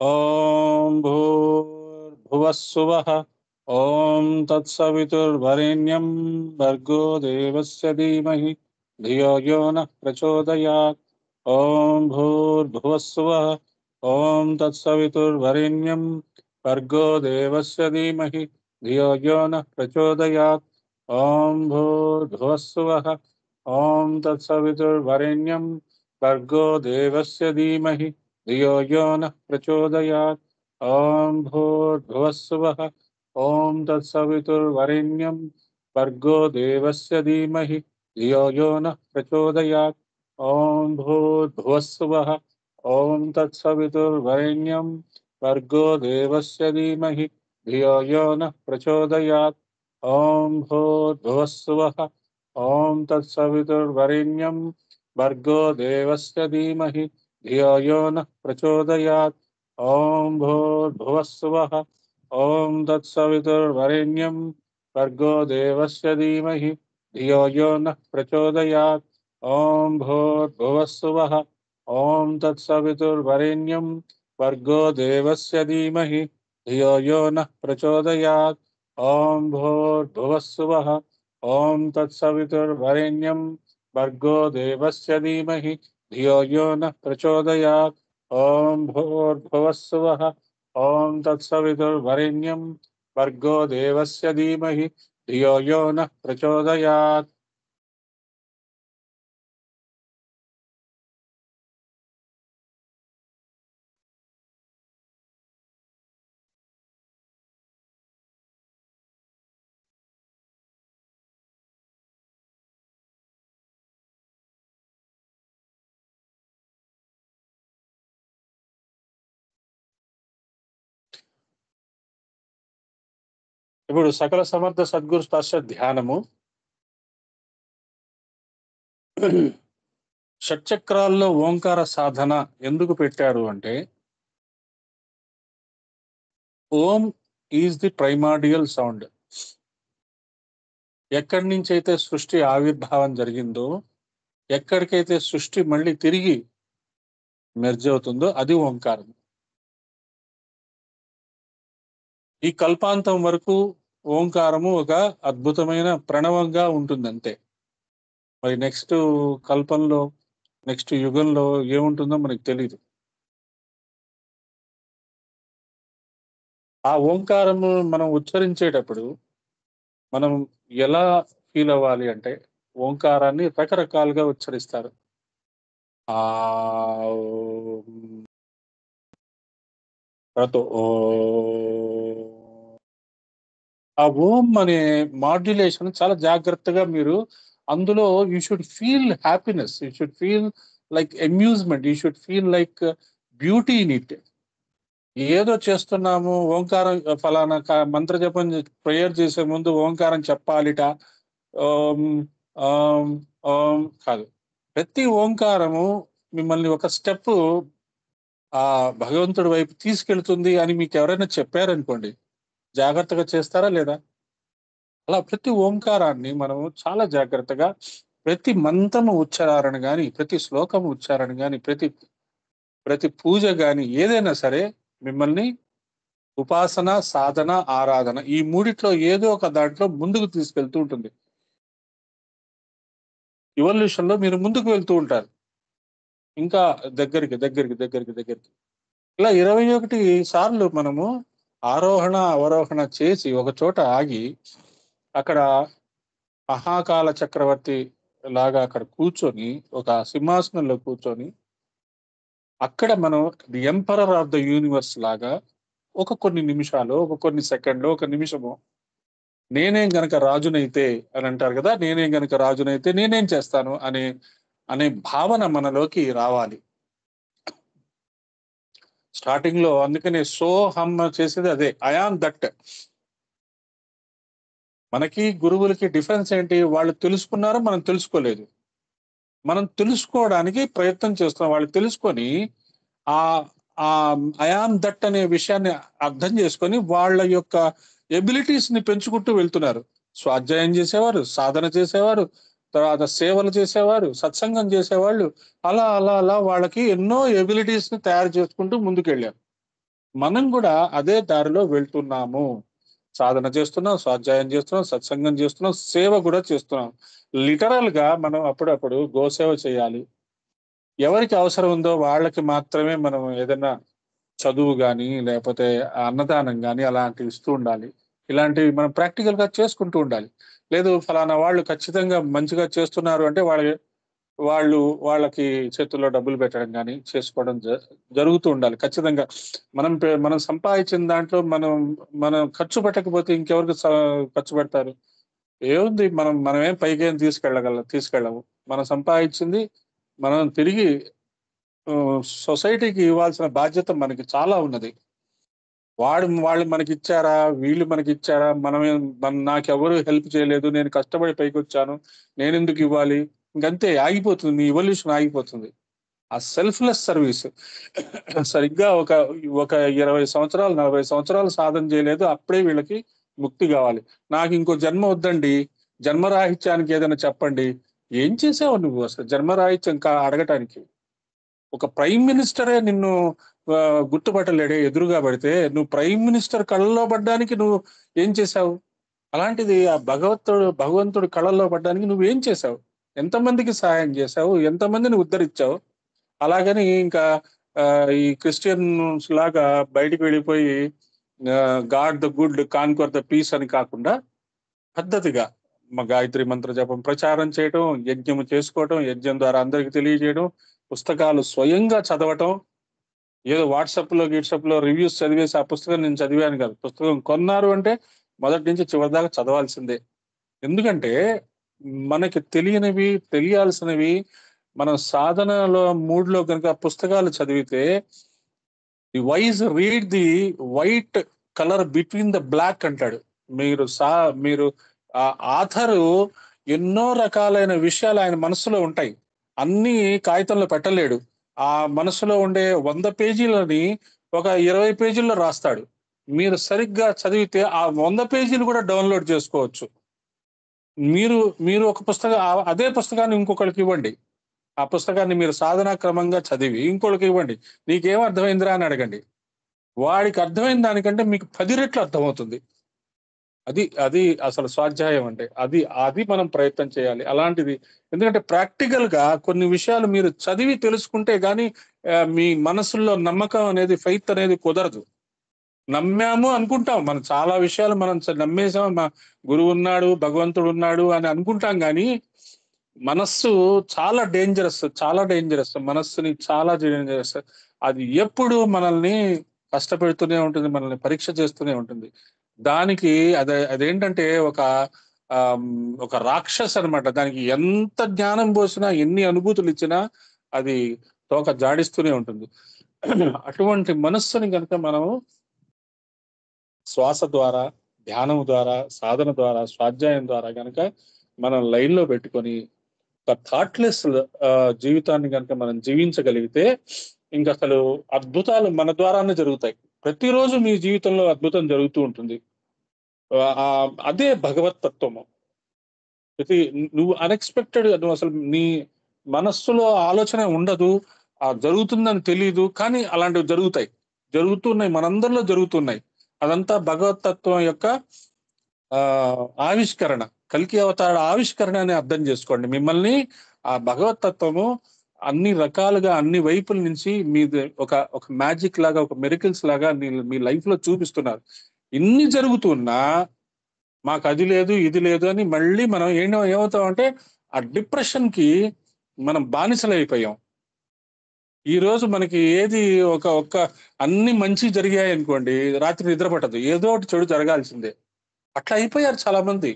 ఓం భూర్భువస్సువః ఓం తత్సవితుర్వరేణ్యం భర్గో దేవస్య ధీమహి ధియో యో నః ప్రచోదయాత్. ఓం భూర్భువస్సువః ఓం తత్సవితుర్వరేణ్యం భర్గో దేవస్య ధీమహి ధియో యో నః ప్రచోదయాత్. ఓం భూర్భువస్సువః ఓం తత్సవితుర్వరేణ్యం భర్గో దేవస్య ధీమహి ధియో యో నః ప్రచోదయాత్. ఓం భూర్భువస్సువః ఓం తత్సవితుర్వరేణ్యం భర్గో దేవస్య ధీమహి ధియో యో నః ప్రచోదయాత్. ఓం భూర్భువస్సువః ఓం తత్సవితుర్వరేణ్యం భర్గో దేవస్య ధీమహి ధియో యో నః ప్రచోదయాత్. ఓం భూర్భువస్సువః ఓం తత్సవితుర్వరేణ్యం భర్గో దేవస్య ధీమహి ధియో యో నః ప్రచోదయాత్. ఓం భూర్భువస్సువః ఓం తత్సవితుర్వరేణ్యం భర్గో దేవస్య ధీమహి ధియో యో నః ప్రచోదయాత్. ఓం భూర్భువస్సువః ఓం తత్సవితుర్వరేణ్యం భర్గో దేవస్య ధీమహి ధియో యో నః ప్రచోదయాత్. ఓం భూర్భువస్సువః ఓం తత్సవితుర్వరేణ్యం భర్గో దేవస్య ధీమహి ధియో యో నః ప్రచోదయాత్. ఓం భూర్భువస్సువః ఓం తత్సవితుర్వరేణ్యం భర్గో దేవస్య ధీమహి ధియో యో నః ప్రచోదయాత్. ఇప్పుడు సకల సమర్థ సద్గురు స్పర్శ ధ్యానము షట్చక్రాల్లో ఓంకార సాధన ఎందుకు పెట్టారు అంటే, ఓం ఈజ్ ది ప్రైమార్డియల్ సౌండ్. ఎక్కడి నుంచి అయితే సృష్టి ఆవిర్భావం జరిగిందో, ఎక్కడికైతే సృష్టి మళ్ళీ తిరిగి మెర్జ్ అవుతుందో అది ఓంకారం. ఈ కల్పాంతం వరకు ఓంకారము ఒక అద్భుతమైన ప్రణవంగా ఉంటుంది అంతే. మరి నెక్స్ట్ కల్పంలో, నెక్స్ట్ యుగంలో ఏముంటుందో మనకు తెలియదు. ఆ ఓంకారము మనం ఉచ్చరించేటప్పుడు మనం ఎలా ఫీల్ అవ్వాలి అంటే, ఓంకారాన్ని రకరకాలుగా ఉచ్చరిస్తారు. ఆ ఆ ఓం అనే మాడ్యులేషన్ చాలా జాగ్రత్తగా మీరు అందులో you should feel happiness, you should feel like amusement, you should feel like beauty in it. ఏదో చేస్తున్నాము, ఓంకారం ఫలానా మంత్ర జపం ప్రేయర్ చేసే ముందు ఓంకారం చెప్పాలిట, ఓం ఓం ఓం కాదు. ప్రతి ఓంకారము మిమ్మల్ని ఒక స్టెప్ ఆ భగవంతుడి వైపు తీసుకెళ్తుంది అని మీకు ఎవరైనా చెప్పారనుకోండి, జాగ్రత్తగా చేస్తారా లేదా? అలా ప్రతి ఓంకారాన్ని మనము చాలా జాగ్రత్తగా, ప్రతి మంత్రము ఉచ్చారణ కానీ, ప్రతి శ్లోకము ఉచ్చారణ కానీ, ప్రతి పూజ కానీ, ఏదైనా సరే మిమ్మల్ని ఉపాసన, సాధన, ఆరాధన ఈ మూడిట్లో ఏదో ఒక దాంట్లో ముందుకు తీసుకెళ్తూ ఉంటుంది. ఇవల్యూషన్ లో మీరు ముందుకు వెళ్తూ ఉంటారు, ఇంకా దగ్గరికి దగ్గరికి దగ్గరికి దగ్గరికి. ఇలా 21 సార్లు మనము ఆరోహణ అవరోహణ చేసి ఒక చోట ఆగి, అక్కడ మహాకాల చక్రవర్తి లాగా అక్కడ కూర్చొని, ఒక సింహాసనంలో కూర్చొని, అక్కడ మనం the emperor of the universe లాగా ఒక కొన్ని నిమిషాలు, ఒక కొన్ని సెకండ్లు, ఒక నిమిషము నేనేం గనక రాజునైతే అని అంటారు కదా, నేనేం గనక రాజునైతే నేనేం చేస్తాను అనే అనే భావన మనలోకి రావాలి. స్టార్టింగ్ లో అందుకనే సో హమ్ చేసేది అదే, ఐఆమ్ దట్. మనకి గురువులకి డిఫరెన్స్ ఏంటి? వాళ్ళు తెలుసుకున్నారు, మనం తెలుసుకోలేదు. మనం తెలుసుకోవడానికి ప్రయత్నం చేస్తున్నాం. వాళ్ళు తెలుసుకొని ఆ ఆ ఐఆమ్ దట్ అనే విషయాన్ని అర్థం చేసుకొని వాళ్ళ యొక్క ఎబిలిటీస్ ని పెంచుకుంటూ వెళ్తున్నారు. స్వాధ్యాయం చేసేవారు, సాధన చేసేవారు, తర్వాత సేవలు చేసేవారు, సత్సంగం చేసేవాళ్ళు, అలా అలా అలా వాళ్ళకి ఎన్నో ఎబిలిటీస్ ని తయారు చేసుకుంటూ ముందుకెళ్ళారు. మనం కూడా అదే దారిలో వెళ్తున్నాము. సాధన చేస్తున్నాం, స్వాధ్యాయం చేస్తున్నాం, సత్సంగం చేస్తున్నాం, సేవ కూడా చేస్తున్నాం. లిటరల్ గా మనం అప్పుడప్పుడు గోసేవ చేయాలి. ఎవరికి అవసరం ఉందో వాళ్ళకి మాత్రమే మనం ఏదైనా చదువు గాని, లేపోతే అన్నదానం గాని అలాంటివి ఇస్తూ ఉండాలి. ఇలాంటివి మనం ప్రాక్టికల్ గా చేసుకుంటూ ఉండాలి. లేదు ఫలానా వాళ్ళు ఖచ్చితంగా మంచిగా చేస్తున్నారు అంటే వాళ్ళు వాళ్ళకి చేతుల్లో డబ్బులు పెట్టడం గాని చేసుకోవడం జరుగుతూ ఉండాలి. ఖచ్చితంగా మనం సంపాదించిన దాంట్లో మనం ఖర్చు పెట్టకపోతే ఇంకెవరికి ఖర్చు పెడతారు? ఏముంది మనమేం పైకేం తీసుకెళ్ళము. మనం సంపాదించింది మనం తిరిగి సొసైటీకి ఇవ్వాల్సిన బాధ్యత మనకి చాలా ఉన్నది. వాళ్ళు మనకిచ్చారా? వీళ్ళు మనకిచ్చారా? నాకెవరు హెల్ప్ చేయలేదు. నేను కష్టపడి పైకొచ్చాను. నేనెందుకు ఇవ్వాలి? ఇంకంతే ఆగిపోతుంది. మీ ఎవల్యూషన్ ఆగిపోతుంది. ఆ సెల్ఫ్‌లెస్ సర్వీస్ సరిగ్గా ఒక 20 సంవత్సరాలు, 40 సంవత్సరాలు సాధన చేయలేదు. అప్పుడే వీళ్ళకి ముక్తి గావాలి. నాకింకో జన్మ వద్దండి. జన్మరాహిత్యానికి ఏదైనా చెప్పండి. ఏం చేసావు నువ్వు అసలు జన్మరాహిత్యం అడగటానికి? ఒక ప్రైమ్ మినిస్టరే నిన్ను గుర్తుపట్టలేడే ఎదురుగా పడితే, నువ్వు ప్రైమ్ మినిస్టర్ కళ్ళలో పడ్డానికి నువ్వు ఏం చేశావు? అలాంటిది ఆ భగవంతుడు కళ్ళల్లో పడ్డానికి నువ్వేం చేశావు? ఎంతమందికి సహాయం చేశావు? ఎంతమందిని ఉద్ధరించావు? అలాగని ఇంకా ఈ క్రిస్టియన్స్ లాగా బయటికి వెళ్ళిపోయి god the good conquer the peace అని కాకుండా పద్ధతిగా గాయత్రి మంత్ర జపం ప్రచారం చేయటం, యజ్ఞం చేసుకోవటం, యజ్ఞం ద్వారా అందరికి తెలియజేయడం, పుస్తకాలు స్వయంగా చదవటం. ఏదో గిట్సాప్ లో రివ్యూస్ చదివేసి ఆ పుస్తకం నేను చదివాను కాదు. పుస్తకం కొన్నారు అంటే మొదటి నుంచి చివరి దాకా చదవాల్సిందే. ఎందుకంటే మనకి తెలియాల్సినవి మనం సాధనలో మూడ్లో కనుక పుస్తకాలు చదివితే the wise read the white colour between the black అంటాడు. మీరు ఆ ఆథరు ఎన్నో రకాలైన విషయాలు ఆయన మనసులో ఉంటాయి. అన్ని కాగితంలో పెట్టలేడు. ఆ మనసులో ఉండే 100 పేజీలని ఒక 20 పేజీల్లో రాస్తాడు. మీరు సరిగ్గా చదివితే ఆ 100 పేజీలు కూడా డౌన్లోడ్ చేసుకోవచ్చు. మీరు మీరు ఒక అదే పుస్తకాన్ని ఇంకొకరికి ఇవ్వండి. ఆ పుస్తకాన్ని మీరు సాధనా క్రమంగా చదివి ఇంకోళ్ళకి ఇవ్వండి. నీకేం అర్థమైందిరా అని అడగండి. వాడికి అర్థమైన దానికంటే మీకు 10 రెట్లు అర్థమవుతుంది. అది అది అసలు స్వాధ్యాయం అంటే. అది మనం ప్రయత్నం చేయాలి. అలాంటిది ఎందుకంటే ప్రాక్టికల్ గా కొన్ని విషయాలు మీరు చదివి తెలుసుకుంటే గాని మీ మనసుల్లో నమ్మకం అనేది, ఫెయిత్ అనేది కుదరదు. నమ్మాము అనుకుంటాం. మనం చాలా విషయాలు మనం నమ్మేసాం. మా గురువు ఉన్నాడు, భగవంతుడు ఉన్నాడు అని అనుకుంటాం గాని మనస్సు చాలా డేంజరస్. చాలా డేంజరస్. మనస్సుని చాలా డేంజరస్. అది ఎప్పుడు మనల్ని కష్టపెడుతూనే ఉంటుంది. మనల్ని పరీక్ష చేస్తూనే ఉంటుంది. దానికి అదేంటంటే ఒక రాక్షస్ అన్నమాట. దానికి ఎంత జ్ఞానం పోసినా, ఎన్ని అనుభూతులు ఇచ్చినా అది తోక జాడిస్తూనే ఉంటుంది. అటువంటి మనస్సుని గనుక మనం శ్వాస ద్వారా, ధ్యానం ద్వారా, సాధన ద్వారా, స్వాధ్యాయం ద్వారా గనక మనం లైన్‌లో పెట్టుకొని ఒక థాట్‌లెస్ జీవితాన్ని గనక మనం జీవించగలిగితే ఇంకసలు అద్భుతాలు మన ద్వారానే జరుగుతాయి. ప్రతిరోజు మీ జీవితంలో అద్భుతం జరుగుతూ ఉంటుంది. అదే భగవత్ తత్వము. నువ్వు అన్‌ఎక్స్‌పెక్టెడ్‌గా నువ్వసలు నీ మనస్సులో ఆలోచన ఉండదు. జరుగుతుందని తెలీదు. కానీ అలాంటివి జరుగుతాయి. జరుగుతున్నాయి. మనందరిలో జరుగుతున్నాయి. అదంతా భగవత్ తత్వం యొక్క ఆవిష్కరణ. కల్కి అవతార ఆవిష్కరణ అని అర్థం చేసుకోండి. మిమ్మల్ని ఆ భగవత్ తత్వము అన్ని రకాలుగా, అన్ని వైపుల నుంచి మీది ఒక మ్యాజిక్ లాగా, ఒక మిరకిల్స్ లాగా మీ లైఫ్‌లో చూపిస్తున్నారు. ఇన్ని జరుగుతున్నా మాకు అది లేదు, ఇది లేదు అని మళ్ళీ మనం ఏమవుతామంటే ఆ డిప్రెషన్‌కి మనం బానిసలైపోయాం. ఈరోజు మనకి ఏది ఒక అన్ని మంచి జరిగాయనుకోండి, రాత్రి నిద్ర పట్టదు. ఏదో ఒకటి చెడు జరగాల్సిందే. అట్లా అయిపోయారు చాలా మంది.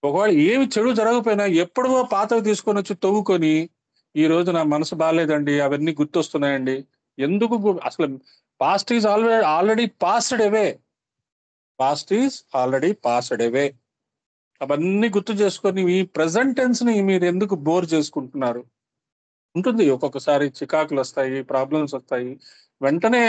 ఒకవేళ ఏమి చెడు జరగకపోయినా ఎప్పుడో పాతవి తీసుకొనొచ్చి తవ్వుకొని, ఈరోజు నా మనసు బాలేదండి, అవన్నీ గుర్తొస్తున్నాయండి. ఎందుకు అసలు past is already passed away. Past is already passed away. అవన్నీ గుర్తు చేసుకొని ఈ ప్రెజెంట్ టెన్స్‌ని మీరెందుకు బోర్ చేసుకుంటున్నారు? ఉంటుంది. ఒక్కొక్కసారి చికాకులొస్తాయి, ప్రాబ్లమ్స్ వస్తాయి. వెంటనే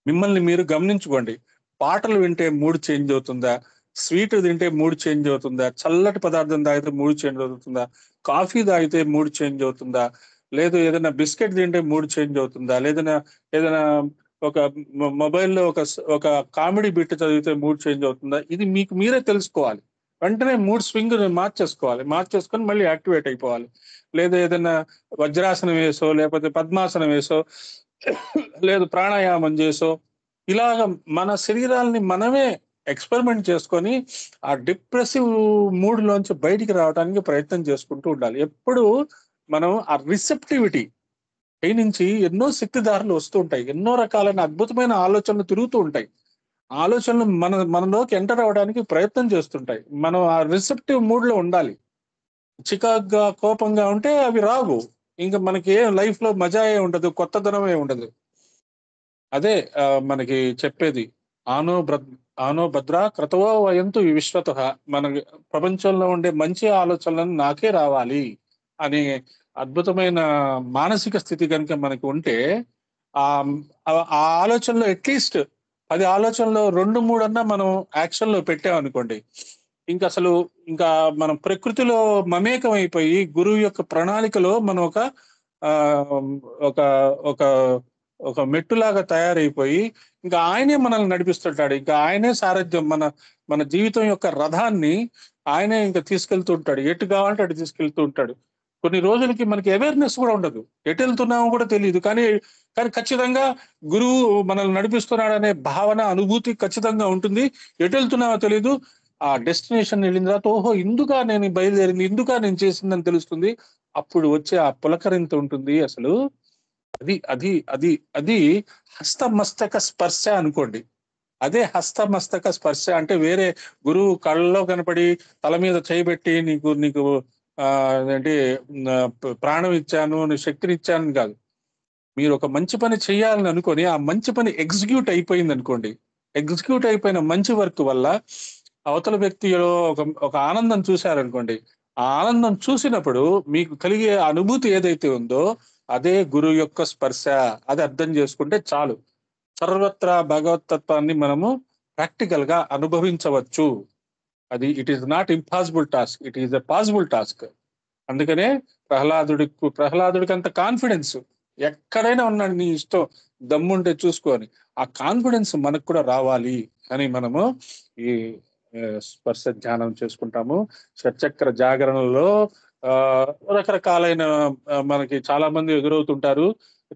మిమ్మల్ని మీరు గమనించుకోండి. పాటలు వింటే మూడ్ చేంజ్ అవుతుందా? స్వీట్ తింటే మూడ్ చేంజ్ అవుతుందా, చల్లటి పదార్థం తాగితే మూడ్ చేంజ్ అవుతుందా, కాఫీ తాగితే మూడ్ చేంజ్ అవుతుందా, లేదు ఏదైనా బిస్కెట్ తింటే మూడ్ చేంజ్ అవుతుందా, లేదైనా ఏదైనా ఒక మొబైల్లో ఒక కామెడీ బిట్ చదివితే మూడ్ చేంజ్ అవుతుందా, ఇది మీకు మీరే తెలుసుకోవాలి. వెంటనే మూడ్ స్వింగ్ మార్చేసుకొని మళ్ళీ యాక్టివేట్ అయిపోవాలి. లేదా ఏదైనా వజ్రాసనం వేసో, లేకపోతే పద్మాసనం వేసో, లేదు ప్రాణాయామం చేసో, ఇలాగ మన శరీరాల్ని మనమే ఎక్స్పెరిమెంట్ చేసుకొని ఆ డిప్రెసివ్ మూడ్ లోంచి బయటికి రావడానికి ప్రయత్నం చేసుకుంటూ ఉండాలి. ఎప్పుడు మనం ఆ రిసెప్టివిటీ పై నుంచి ఎన్నో శక్తిదారులు వస్తూ ఉంటాయి, ఎన్నో రకాలైన అద్భుతమైన ఆలోచనలు తిరుగుతూ ఉంటాయి. ఆలోచనలు మనలోకి ఎంటర్ అవ్వడానికి ప్రయత్నం చేస్తుంటాయి. మనం ఆ రిసెప్టివ్ మూడ్ లో ఉండాలి. చికాగ్గా కోపంగా ఉంటే అవి రావు. ఇంకా మనకి ఏ లైఫ్ లో మజాయే ఉండదు, కొత్తదనమే ఉండదు. అదే మనకి చెప్పేది, ఆనో బ్ర ఆనో భద్ర క్రతవో వయంతు విశ్వత. మన ప్రపంచంలో ఉండే మంచి ఆలోచనలను నాకే రావాలి అనే అద్భుతమైన మానసిక స్థితి కనుక మనకి ఉంటే, ఆ ఆ ఆలోచనలో అట్లీస్ట్ 10 ఆలోచనలో 2-3 అన్నా మనం యాక్షన్ లో పెట్టామనుకోండి, ఇంకా అసలు ఇంకా మనం ప్రకృతిలో మమేకం అయిపోయి గురువు యొక్క ప్రణాళికలో మనం ఆ ఒక ఒక ఒక మెట్టులాగా తయారైపోయి ఇంకా ఆయనే మనల్ని నడిపిస్తుంటాడు. ఇంకా ఆయనే సారథ్యం, మన మన జీవితం యొక్క రథాన్ని ఆయనే ఇంకా తీసుకెళ్తూ ఉంటాడు. ఎటు కావాలంటే అటు తీసుకెళ్తూ ఉంటాడు. కొన్ని రోజులకి మనకి అవేర్నెస్ కూడా ఉండదు, ఎటు వెళ్తున్నామో కూడా తెలియదు. కానీ కానీ ఖచ్చితంగా గురువు మనల్ని నడిపిస్తున్నాడు అనే భావన, అనుభూతి ఖచ్చితంగా ఉంటుంది. ఎటు వెళ్తున్నామో తెలియదు. ఆ డెస్టినేషన్ వెళ్ళిన తర్వాత ఓహో ఇందుకా నేను బయలుదేరింది, ఇందుకా నేను చేసిందని తెలుస్తుంది. అప్పుడు వచ్చే ఆ పులకరింత ఉంటుంది అసలు. అది అది అది అది హస్తమస్తక స్పర్శ అనుకోండి. అదే హస్తమస్తక స్పర్శ అంటే వేరే గురువు కళ్ళలో కనపడి తల మీద చేయబెట్టి నీకు నీకు ఏంటి ప్రాణం ఇచ్చాను, నీ శక్తిని ఇచ్చాను కాదు. మీరు ఒక మంచి పని చేయాలని అనుకొని ఆ మంచి పని ఎగ్జిక్యూట్ అయిపోయింది అనుకోండి. ఎగ్జిక్యూట్ అయిపోయిన మంచి వర్క్ వల్ల అవతల వ్యక్తిలో ఒక ఆనందం చూశారనుకోండి. ఆ ఆనందం చూసినప్పుడు మీకు కలిగే అనుభూతి ఏదైతే ఉందో అదే గురువు యొక్క స్పర్శ. అది అర్థం చేసుకుంటే చాలు. సర్వత్రా భగవతత్వాన్ని మనము ప్రాక్టికల్ గా అనుభవించవచ్చు. అది it is not impossible task, it is a possible task. అందుకనే ప్రహ్లాదుడికి అంత కాన్ఫిడెన్స్. ఎక్కడైనా ఉన్నాడు, నీ ఇష్టం, దమ్ముంటే చూసుకొని ఆ కాన్ఫిడెన్స్ మనకు కూడా రావాలి అని మనము ఈ స్పర్శ ధ్యానం చేసుకుంటాము. షట్చక్ర జాగరణలో ఆ రకరకాలైన మనకి చాలా మంది ఎదురవుతుంటారు.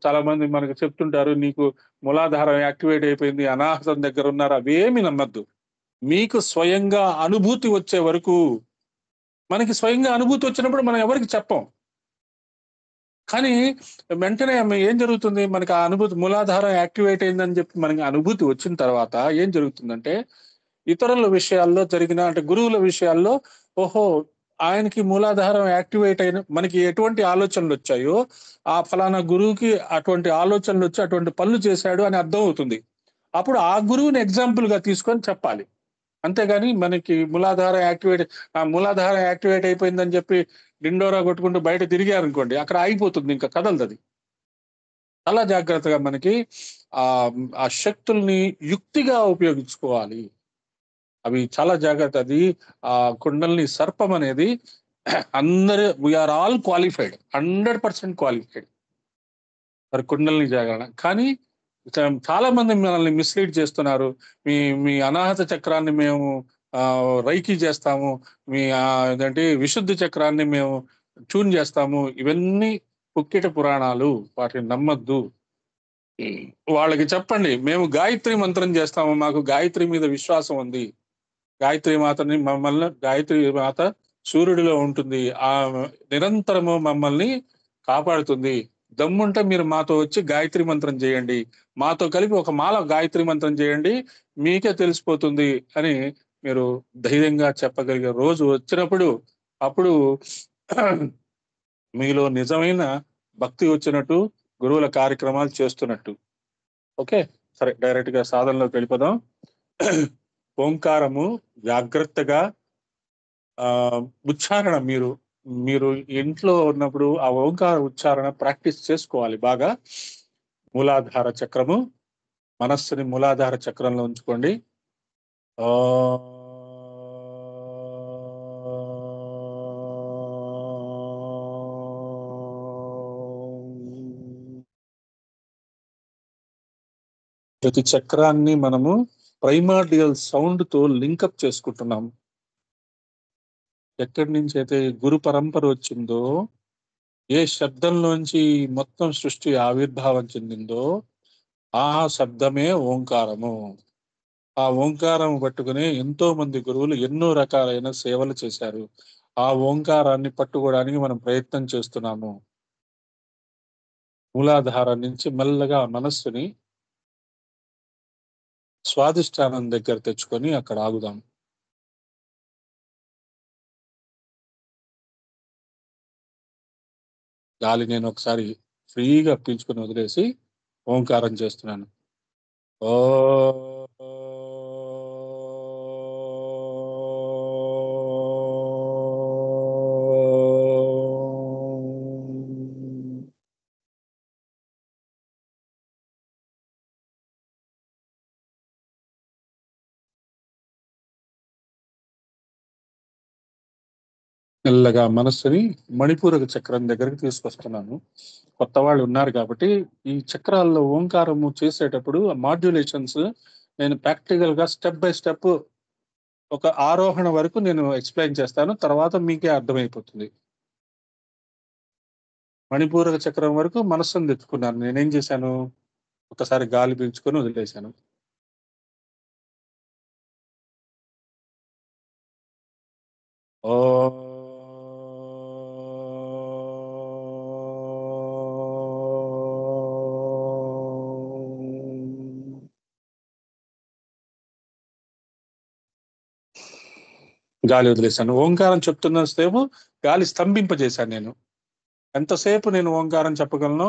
చాలా మంది మనకి చెప్తుంటారు, నీకు మూలాధారం యాక్టివేట్ అయిపోయింది, అనాహతం దగ్గర ఉన్నారు. అవేమి నమ్మద్దు. మీకు స్వయంగా అనుభూతి వచ్చే వరకు, మనకి స్వయంగా అనుభూతి వచ్చినప్పుడు మనం ఎవరికి చెప్పం. కానీ వెంటనే ఏం జరుగుతుంది, మనకి ఆ అనుభూతి మూలాధారం యాక్టివేట్ అయిందని చెప్పి మనకి అనుభూతి వచ్చిన తర్వాత ఏం జరుగుతుందంటే, ఇతరుల విషయాల్లో జరిగిన అంటే గురువుల విషయాల్లో ఓహో ఆయనకి మూలాధారం యాక్టివేట్ అయిన మనకి ఎటువంటి ఆలోచనలు వచ్చాయో ఆ ఫలానా గురువుకి అటువంటి ఆలోచనలు వచ్చి అటువంటి పనులు చేశాడు అని అర్థం అవుతుంది. అప్పుడు ఆ గురువుని ఎగ్జాంపుల్ గా తీసుకొని చెప్పాలి. అంతేగాని మనకి మూలాధారం యాక్టివేట్ అయిపోయిందని చెప్పి డిండోరా కొట్టుకుంటూ బయట తిరిగారనుకోండి, అక్కడ ఆగిపోతుంది, ఇంకా కదలదు అది. చాలా జాగ్రత్తగా మనకి ఆ ఆ శక్తుల్ని యుక్తిగా ఉపయోగించుకోవాలి. అవి చాలా జాగ్రత్త. అది ఆ కుండలిని సర్పం అనేది అందరూ we are all qualified, 100% qualified for kundalini జాగరణ. కానీ చాలా మంది మనల్ని మిస్లీడ్ చేస్తున్నారు. మీ మీ అనాహత చక్రాన్ని మేము ఆ రైకి చేస్తాము, మీ ఏంటంటే విశుద్ధి చక్రాన్ని మేము ట్యూన్ చేస్తాము, ఇవన్నీ పుక్కిట పురాణాలు, వాటిని నమ్మద్దు. వాళ్ళకి చెప్పండి, మేము గాయత్రి మంత్రం చేస్తాము, మాకు గాయత్రి మీద విశ్వాసం ఉంది. గాయత్రి మాత సూర్యుడిలో ఉంటుంది, ఆ నిరంతరము మమ్మల్ని కాపాడుతుంది. దమ్ముంటే మీరు మాతో వచ్చి గాయత్రి మంత్రం చేయండి, మాతో కలిపి ఒక మాల గాయత్రి మంత్రం చేయండి, మీకే తెలిసిపోతుంది అని మీరు ధైర్యంగా చెప్పగలిగే రోజు వచ్చినప్పుడు అప్పుడు మీలో నిజమైన భక్తి వచ్చినట్టు, గురువుల కార్యక్రమాలు చేస్తున్నట్టు. ఓకే, సరే డైరెక్ట్ గా సాధనలోకి వెళ్ళిపోదాం. ఓంకారము జాగ్రత్తగా ఆ ఉచ్చారణ మీరు మీరు ఇంట్లో ఉన్నప్పుడు ఆ ఓంకార ఉచ్చారణ ప్రాక్టీస్ చేసుకోవాలి బాగా. మూలాధార చక్రము, మనస్సుని మూలాధార చక్రంలో ఉంచుకోండి. ఆ ప్రతి చక్రాన్ని మనము ప్రైమార్డియల్ సౌండ్ తో లింకప్ చేసుకుంటున్నాం. ఎక్కడి నుంచి అయితే గురు పరంపర వచ్చిందో, ఏ శబ్దంలోంచి మొత్తం సృష్టి ఆవిర్భావం చెందిందో ఆ శబ్దమే ఓంకారము. ఆ ఓంకారం పట్టుకుని ఎంతో మంది గురువులు ఎన్నో రకాలైన సేవలు చేశారు. ఆ ఓంకారాన్ని పట్టుకోవడానికి మనం ప్రయత్నం చేస్తున్నాము. మూలాధారం నుంచి మెల్లగా మనస్సుని స్వాదిష్టానం దగ్గర తెచ్చుకొని అక్కడ ఆగుదాం. గాలి నేను ఒకసారి ఫ్రీగా పీల్చుకొని వదిలేసి ఓంకారం చేస్తున్నాను. ఓ మెల్లగా మనస్సుని మణిపూరక చక్రం దగ్గరికి తీసుకొస్తున్నాను. కొత్త వాళ్ళు ఉన్నారు కాబట్టి ఈ చక్రాల్లో ఓంకారము చేసేటప్పుడు మాడ్యులేషన్స్ నేను ప్రాక్టికల్ గా స్టెప్ బై స్టెప్ ఒక ఆరోహణ వరకు నేను ఎక్స్ప్లెయిన్ చేస్తాను. తర్వాత మీకే అర్థమైపోతుంది. మణిపూరక చక్రం వరకు మనస్సును తెచ్చుకున్నాను. నేనేం చేశాను, ఒకసారి గాలి పీల్చుకొని వదిలేశాను. ఓ గాలి వదిలేశాను. ఓంకారం చెప్తున్న సేపు గాలి స్తంభింపజేశాను నేను. ఎంతసేపు నేను ఓంకారం చెప్పగలను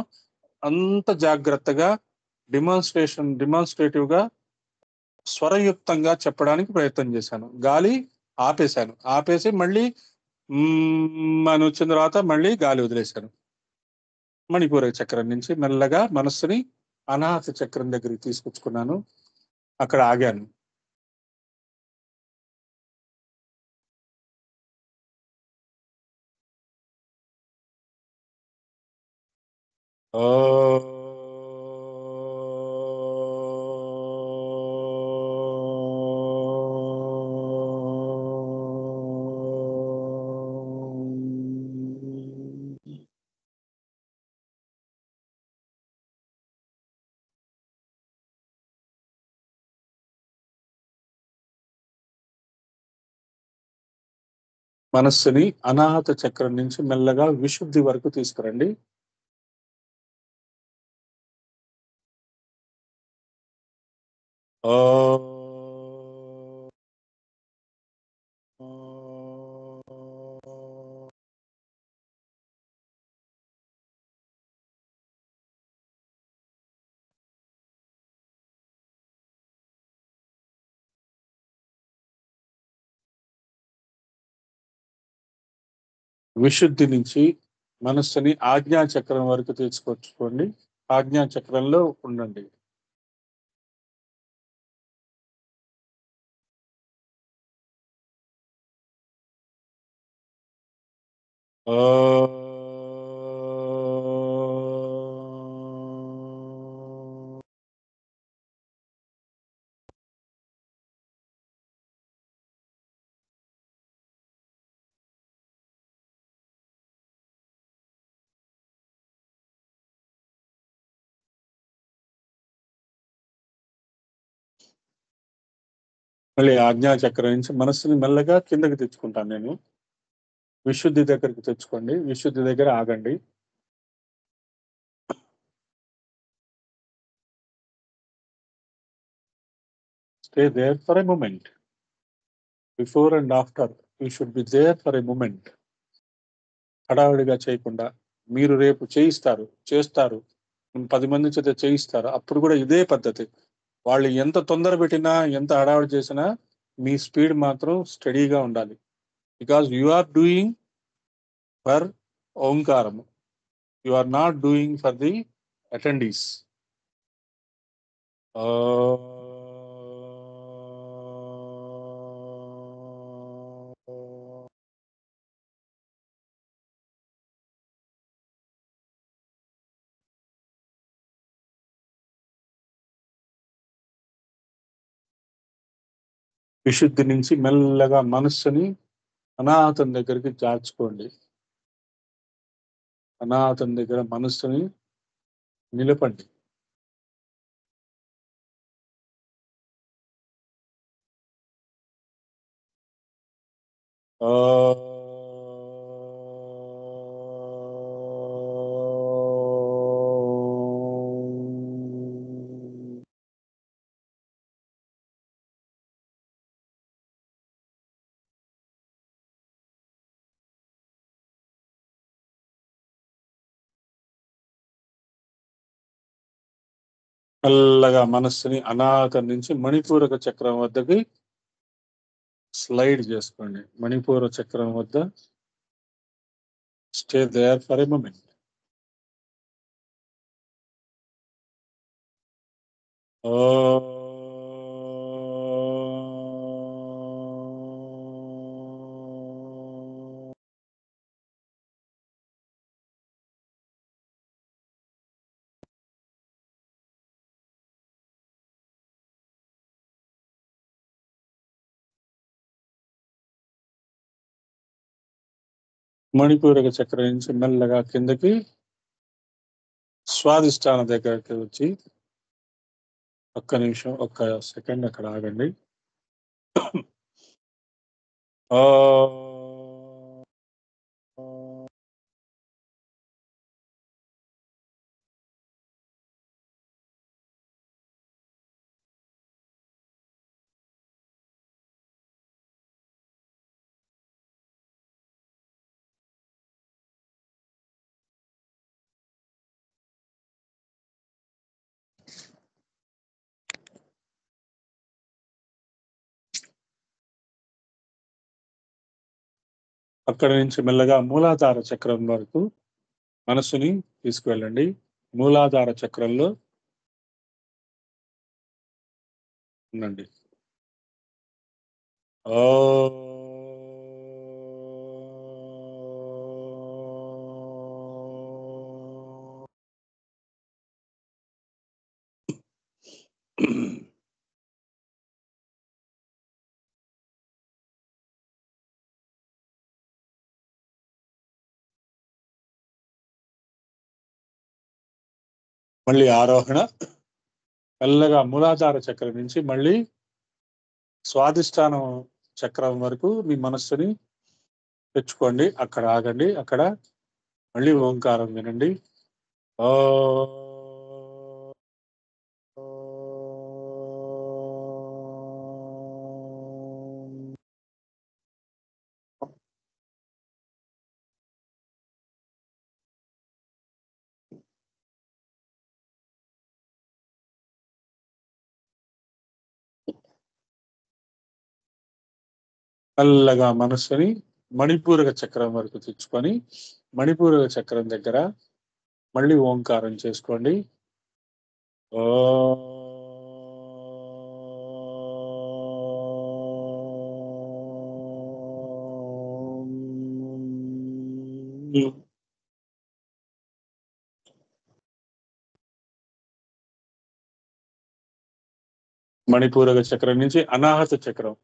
అంత జాగ్రత్తగా డిమాన్స్ట్రేటివ్ గా స్వరయుక్తంగా చెప్పడానికి ప్రయత్నం చేశాను. గాలి ఆపేశాను. ఆపేసి మళ్ళీ అని వచ్చిన తర్వాత మళ్ళీ గాలి వదిలేశాను. మణిపూరక చక్రం నుంచి మెల్లగా మనస్సుని అనాహత చక్రం దగ్గరికి తీసుకొచ్చుకున్నాను. అక్కడ ఆగాను. ఓ మనస్సుని అనాహత చక్రం నుంచి మెల్లగా విశుద్ధి వరకు తీసుకురండి. ఓ విశుద్ధి నుంచి మనస్సుని ఆజ్ఞా చక్రం వరకు తీసుకొచ్చుకోండి. ఆజ్ఞా చక్రంలో ఉండండి. ఓ మళ్ళీ ఆజ్ఞా చక్రం నుంచి మనస్సుని మెల్లగా కిందకి తెచ్చుకుంటాను నేను. విశుద్ధి దగ్గరికి తెచ్చుకోండి. విశుద్ధి దగ్గర ఆగండి. Stay there for a moment. Before and after you should be there for a moment. హడావిడిగా చేయకుండా మీరు రేపు చేస్తారు 10 మంది చేత చేయిస్తారు. అప్పుడు కూడా ఇదే పద్ధతి. వాళ్ళు ఎంత తొందర పెట్టినా ఎంత హడావిడి చేసినా మీ స్పీడ్ మాత్రం స్టడీగా ఉండాలి. Because you are doing for ఓంకారం, you are not doing for the attendees. విశుద్ధి నుంచి మెల్లగా మనస్సుని అనాథం దగ్గరికి జార్చుకోండి. అనాథం దగ్గర మనస్సుని నిలపండి. మెల్లగా మనస్సుని అనాథం నుంచి మణిపూరక చక్రం వద్దకి స్లైడ్ చేసుకోండి. మణిపూర చక్రం వద్ద stay there for a moment. మణిపూరక చక్రం నుంచి మెల్లగా కిందకి స్వాదిష్టాన దగ్గరికి వచ్చి ఒక్క నిమిషం, ఒక్క సెకండ్ అక్కడ ఆగండి. అక్కడ నుంచి మెల్లగా మూలాధార చక్రం వరకు మనసుని తీసుకువెళ్ళండి. మూలాధార చక్రంలో ఉండండి. మళ్ళీ ఆరోహణ. మెల్లగా మూలాధార చక్రం నుంచి మళ్ళీ స్వాదిష్టానం చక్రం వరకు మీ మనస్సుని తెచ్చుకోండి. అక్కడ ఆగండి. అక్కడ మళ్ళీ ఓంకారం వినండి. మెల్లగా మనస్సుని మణిపూరక చక్రం వరకు తెచ్చుకొని మణిపూరక చక్రం దగ్గర మళ్ళీ ఓంకారం చేసుకోండి. మణిపూరక చక్రం నుంచి అనాహత చక్రం.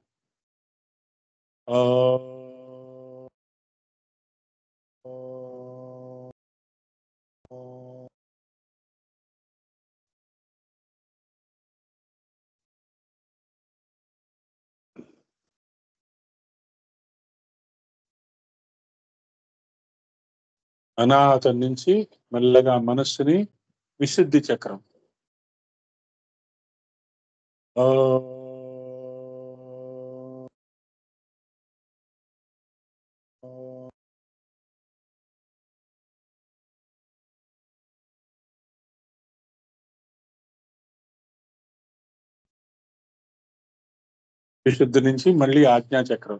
అనాహతం నుంచి మెల్లగా మనస్సుని విశుద్ధి చక్రం. విశుద్ధి నుంచి మళ్ళీ ఆజ్ఞా చక్రం.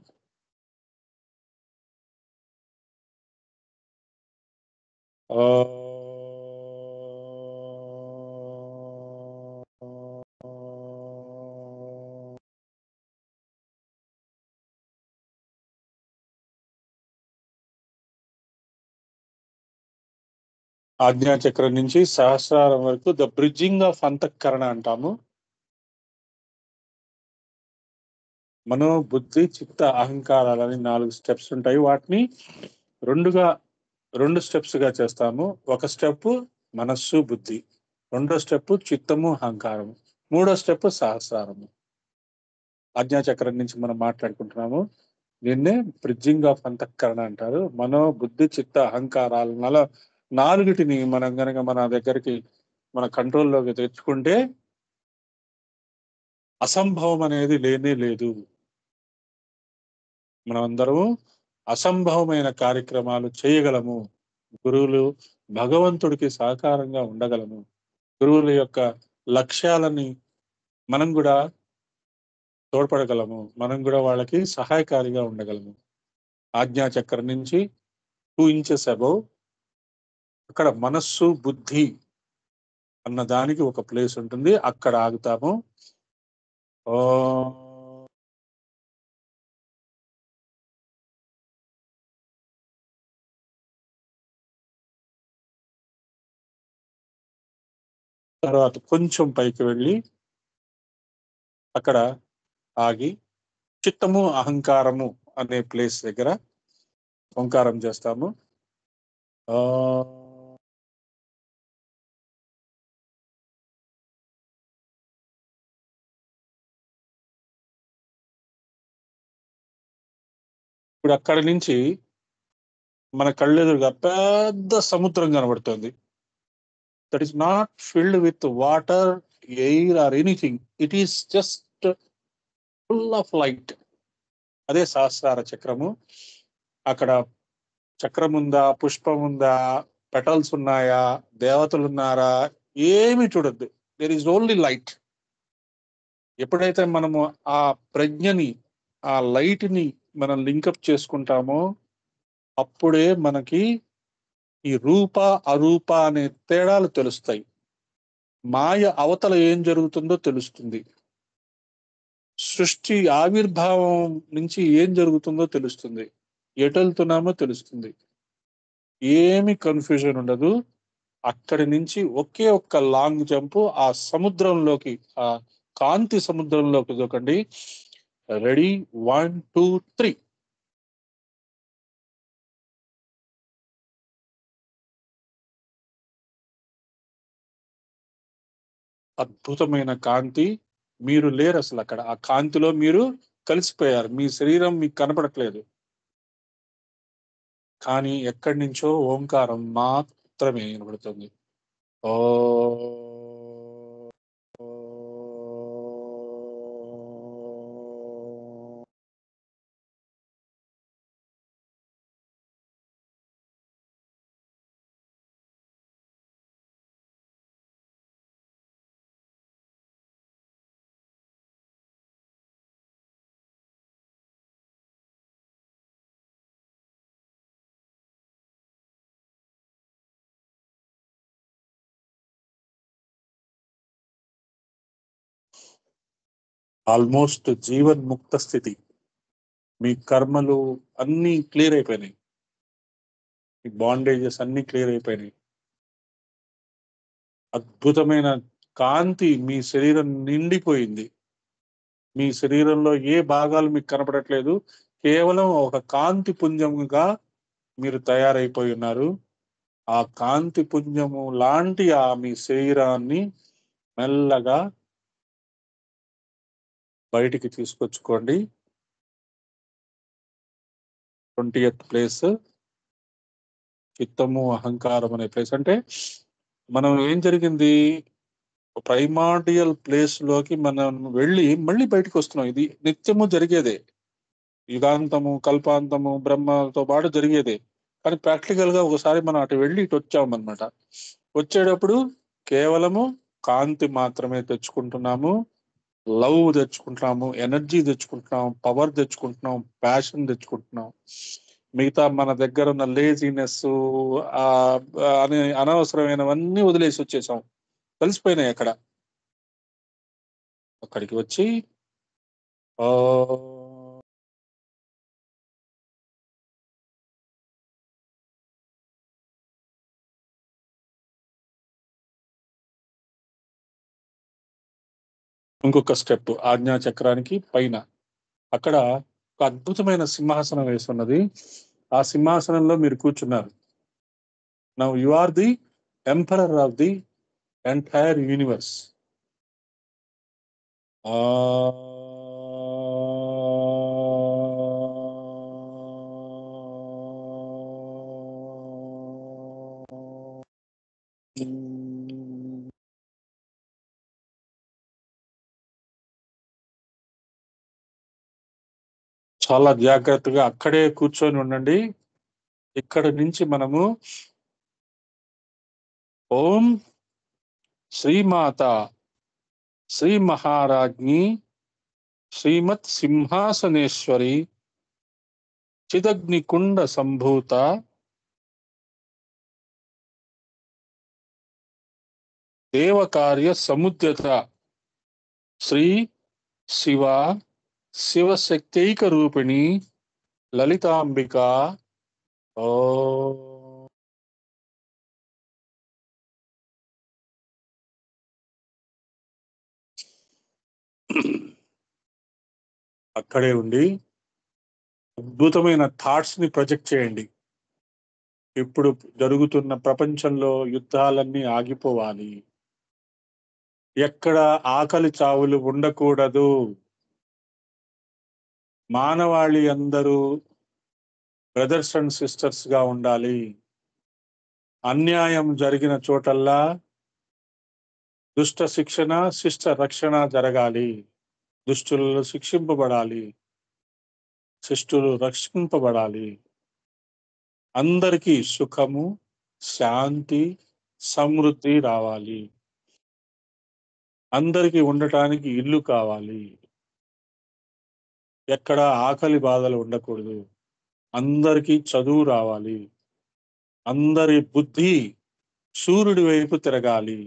ఆజ్ఞా చక్రం నుంచి సహస్రారం వరకు ద బ్రిడ్జింగ్ ఆఫ్ అంతఃకరణ అంటాము. మనో బుద్ధి చిత్త అహంకారాలని 4 స్టెప్స్ ఉంటాయి. వాటిని రెండుగా 2 స్టెప్స్‌గా చేస్తాము. ఒక స్టెప్ మనస్సు, బుద్ధి. రెండో స్టెప్ చిత్తము, అహంకారము. మూడో స్టెప్ సహస్రారము. ఆజ్ఞాచక్రం నుంచి మనం మాట్లాడుకుంటున్నాము. దీన్నే బ్రిడ్జింగ్ ఆఫ్ అంతఃకరణ అంటారు. మనో బుద్ధి చిత్త అహంకారాల నాలుగిటిని మనం గనక మన దగ్గరికి మన కంట్రోల్లోకి తెచ్చుకుంటే అసంభవం అనేది లేనే లేదు. మనమందరము అసంభవమైన కార్యక్రమాలు చేయగలము. గురువులు భగవంతుడికి సహకారంగా ఉండగలము. గురువుల యొక్క లక్ష్యాలని మనం కూడా తోడ్పడగలము. మనం కూడా వాళ్ళకి సహాయకారిగా ఉండగలము. ఆజ్ఞాచక్రం నుంచి 2 ఇంచెస్ అబౌవ్ అక్కడ మనస్సు, బుద్ధి అన్న దానికి ఒక ప్లేస్ ఉంటుంది. అక్కడ ఆగుతాము. ఓం తర్వాత కొంచెం పైకి వెళ్ళి అక్కడ ఆగి చిత్తము, అహంకారము అనే ప్లేస్ దగ్గర ఓంకారం చేస్తాము. ఓం ఇప్పుడు అక్కడి నుంచి మన కళ్ళెదురుగా పెద్ద సముద్రం కనబడుతుంది. That is not filled with water, air or anything. It is just full of light. అదే సహస్రార చక్రము. అక్కడ చక్రం ఉందా, పుష్పం ఉందా, పెటల్స్ ఉన్నాయా, దేవతలు ఉన్నారా, ఏమి చూడొద్దు. There is only light. ఎప్పుడైతే మనము ఆ ప్రజ్ఞని, ఆ లైట్ ని మనం లింకప్ చేసుకుంటామో అప్పుడే మనకి ఈ రూప అరూప అనే తేడాలు తెలుస్తాయి. మాయ అవతల ఏం జరుగుతుందో తెలుస్తుంది. సృష్టి ఆవిర్భావం నుంచి ఏం జరుగుతుందో తెలుస్తుంది. ఎటెళ్తున్నామో తెలుస్తుంది. ఏమి కన్ఫ్యూజన్ ఉండదు. అక్కడి నుంచి ఒకే ఒక్క లాంగ్ జంప్ ఆ సముద్రంలోకి, ఆ కాంతి సముద్రంలోకి దూకండి. రెడీ, 1 2 3. అద్భుతమైన కాంతి. మీరు లేరు అసలు అక్కడ. ఆ కాంతిలో మీరు కలిసిపోయారు. మీ శరీరం మీకు కనపడట్లేదు. కానీ ఎక్కడి నుంచో ఓంకారం మాత్రమే వినబడుతుంది. ఓ ఆల్మోస్ట్ జీవన్ముక్త స్థితి. మీ కర్మలు అన్నీ క్లియర్ అయిపోయినాయి. మీ బాండేజెస్ అన్నీ క్లియర్ అయిపోయినాయి. అద్భుతమైన కాంతి మీ శరీరం నిండిపోయింది. మీ శరీరంలో ఏ భాగాలు మీకు కనపడట్లేదు. కేవలం ఒక కాంతి పుంజముగా మీరు తయారైపోయి ఉన్నారు. ఆ కాంతి పుంజము లాంటి ఆ మీ శరీరాన్ని మెల్లగా బయటికి తీసుకొచ్చుకోండి. 20th ప్లేస్ చిత్తము, అహంకారం అనే ప్లేస్. అంటే మనం ఏం జరిగింది, ప్రైమార్డియల్ ప్లేస్ లోకి మనం వెళ్ళి మళ్ళీ బయటకు వస్తున్నాం. ఇది నిత్యము జరిగేదే. యుగాంతము, కల్పాంతము, బ్రహ్మతో పాటు జరిగేదే. కానీ ప్రాక్టికల్ గా ఒకసారి మనం అటు వెళ్ళి ఇటు వచ్చామన్నమాట. వచ్చేటప్పుడు కేవలము కాంతి మాత్రమే తెచ్చుకుంటున్నాము. లవ్ తెచ్చుకుంటున్నాము, ఎనర్జీ తెచ్చుకుంటున్నాం, పవర్ తెచ్చుకుంటున్నాం, ప్యాషన్ తెచ్చుకుంటున్నాం. మిగతా మన దగ్గర ఉన్న లేజినెస్ అనే అనవసరమైనవన్నీ వదిలేసి వచ్చేసాం. కలిసిపోయినాయి అక్కడ. అక్కడికి వచ్చి ఆ ఇంకొక స్టెప్ ఆజ్ఞా చక్రానికి పైన అక్కడ ఒక అద్భుతమైన సింహాసనం వేస్తున్నది. ఆ సింహాసనంలో మీరు కూర్చున్నారు. Now you are the emperor of the entire universe. చాలా జాగ్రత్తగా అక్కడే కూర్చొని ఉండండి. ఇక్కడ నుంచి మనము ఓం శ్రీమాత శ్రీ మహారాజ్ఞి శ్రీమత్ సింహాసనేశ్వరి చిదగ్నికుండ సంభూత దేవకార్య సముద్యత శ్రీ శివ శివశక్తైక రూపిణి లలితాంబిక ఓ అక్కడే ఉండి అద్భుతమైన థాట్స్ ని ప్రొజెక్ట్ చేయండి. ఇప్పుడు జరుగుతున్న ప్రపంచంలో యుద్ధాలన్నీ ఆగిపోవాలి. ఎక్కడ ఆకలి చావులు ఉండకూడదు. మానవాళి అందరూ బ్రదర్స్ అండ్ సిస్టర్స్ గా ఉండాలి. అన్యాయం జరిగిన చోటల్లా దుష్ట శిక్షణ శిష్ట రక్షణ జరగాలి. దుష్టులు శిక్షింపబడాలి, శిష్టులు రక్షింపబడాలి. అందరికీ సుఖము, శాంతి, సమృద్ధి రావాలి. అందరికీ ఉండటానికి ఇల్లు కావాలి. ఎక్కడ ఆకలి బాధలు ఉండకూడదు. అందరికీ చదువు రావాలి. అందరి బుద్ధి సూర్యుడి వైపు తిరగాలి.